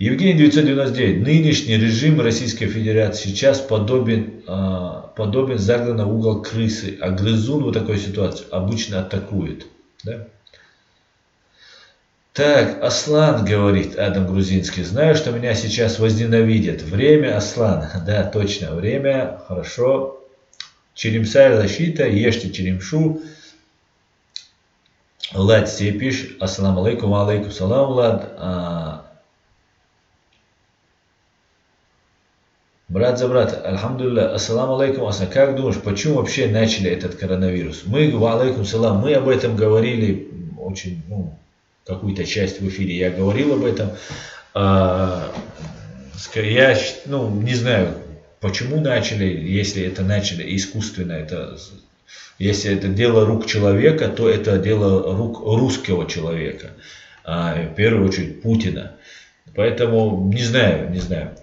Евгений 999. Нынешний режим Российской Федерации сейчас подобен загнанный в угол крысы, а грызун в такой ситуации обычно атакует. Да? Так, Аслан говорит, Адам Грузинский. Знаю, что меня сейчас возненавидят. Время, Аслан. Да, точно, время. Хорошо. Черемса защита, ешьте черемшу. Влад Степиш, ассаламу алейкум, алейкум салам, Влад. Брат за брата, альхамдулилля, ассаламу алейкум, ассалам. Как думаешь, почему вообще начали этот коронавирус? Мы, алейкум салам, мы об этом говорили очень, какую-то часть в эфире, я говорил об этом. Я, не знаю, почему начали, если это начали искусственно, если это дело рук человека, то это дело рук русского человека, в первую очередь Путина. Поэтому не знаю.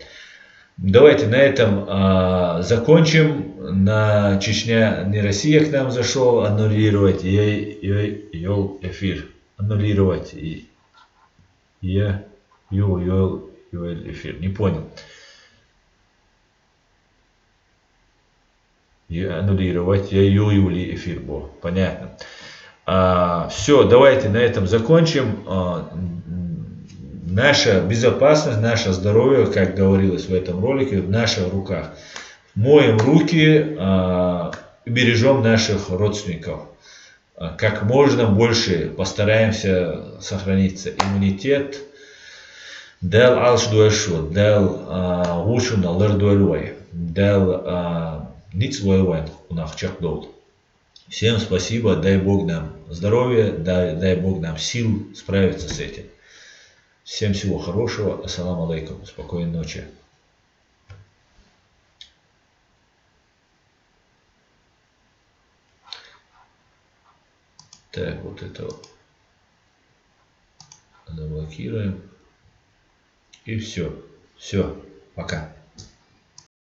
Давайте на этом закончим. На Чечня не Россия к нам зашел, аннулировать ее эфир. Аннулировать ее эфир. Не понял. Аннулировать Юли эфир был. Понятно. Все, давайте на этом закончим. Наша безопасность, наше здоровье, как говорилось в этом ролике, в наших руках. Моем руки, бережем наших родственников. Как можно больше постараемся сохранить иммунитет. Дел алш дуэшо, дел гушун алэр дуэлуай, дел ниц дуэлуай унах чакдоут. Всем спасибо, дай Бог нам здоровья, дай Бог нам сил справиться с этим. Всем всего хорошего. Ассаламу алейкум. Спокойной ночи. Так, вот это вот заблокируем. И все. Все. Пока.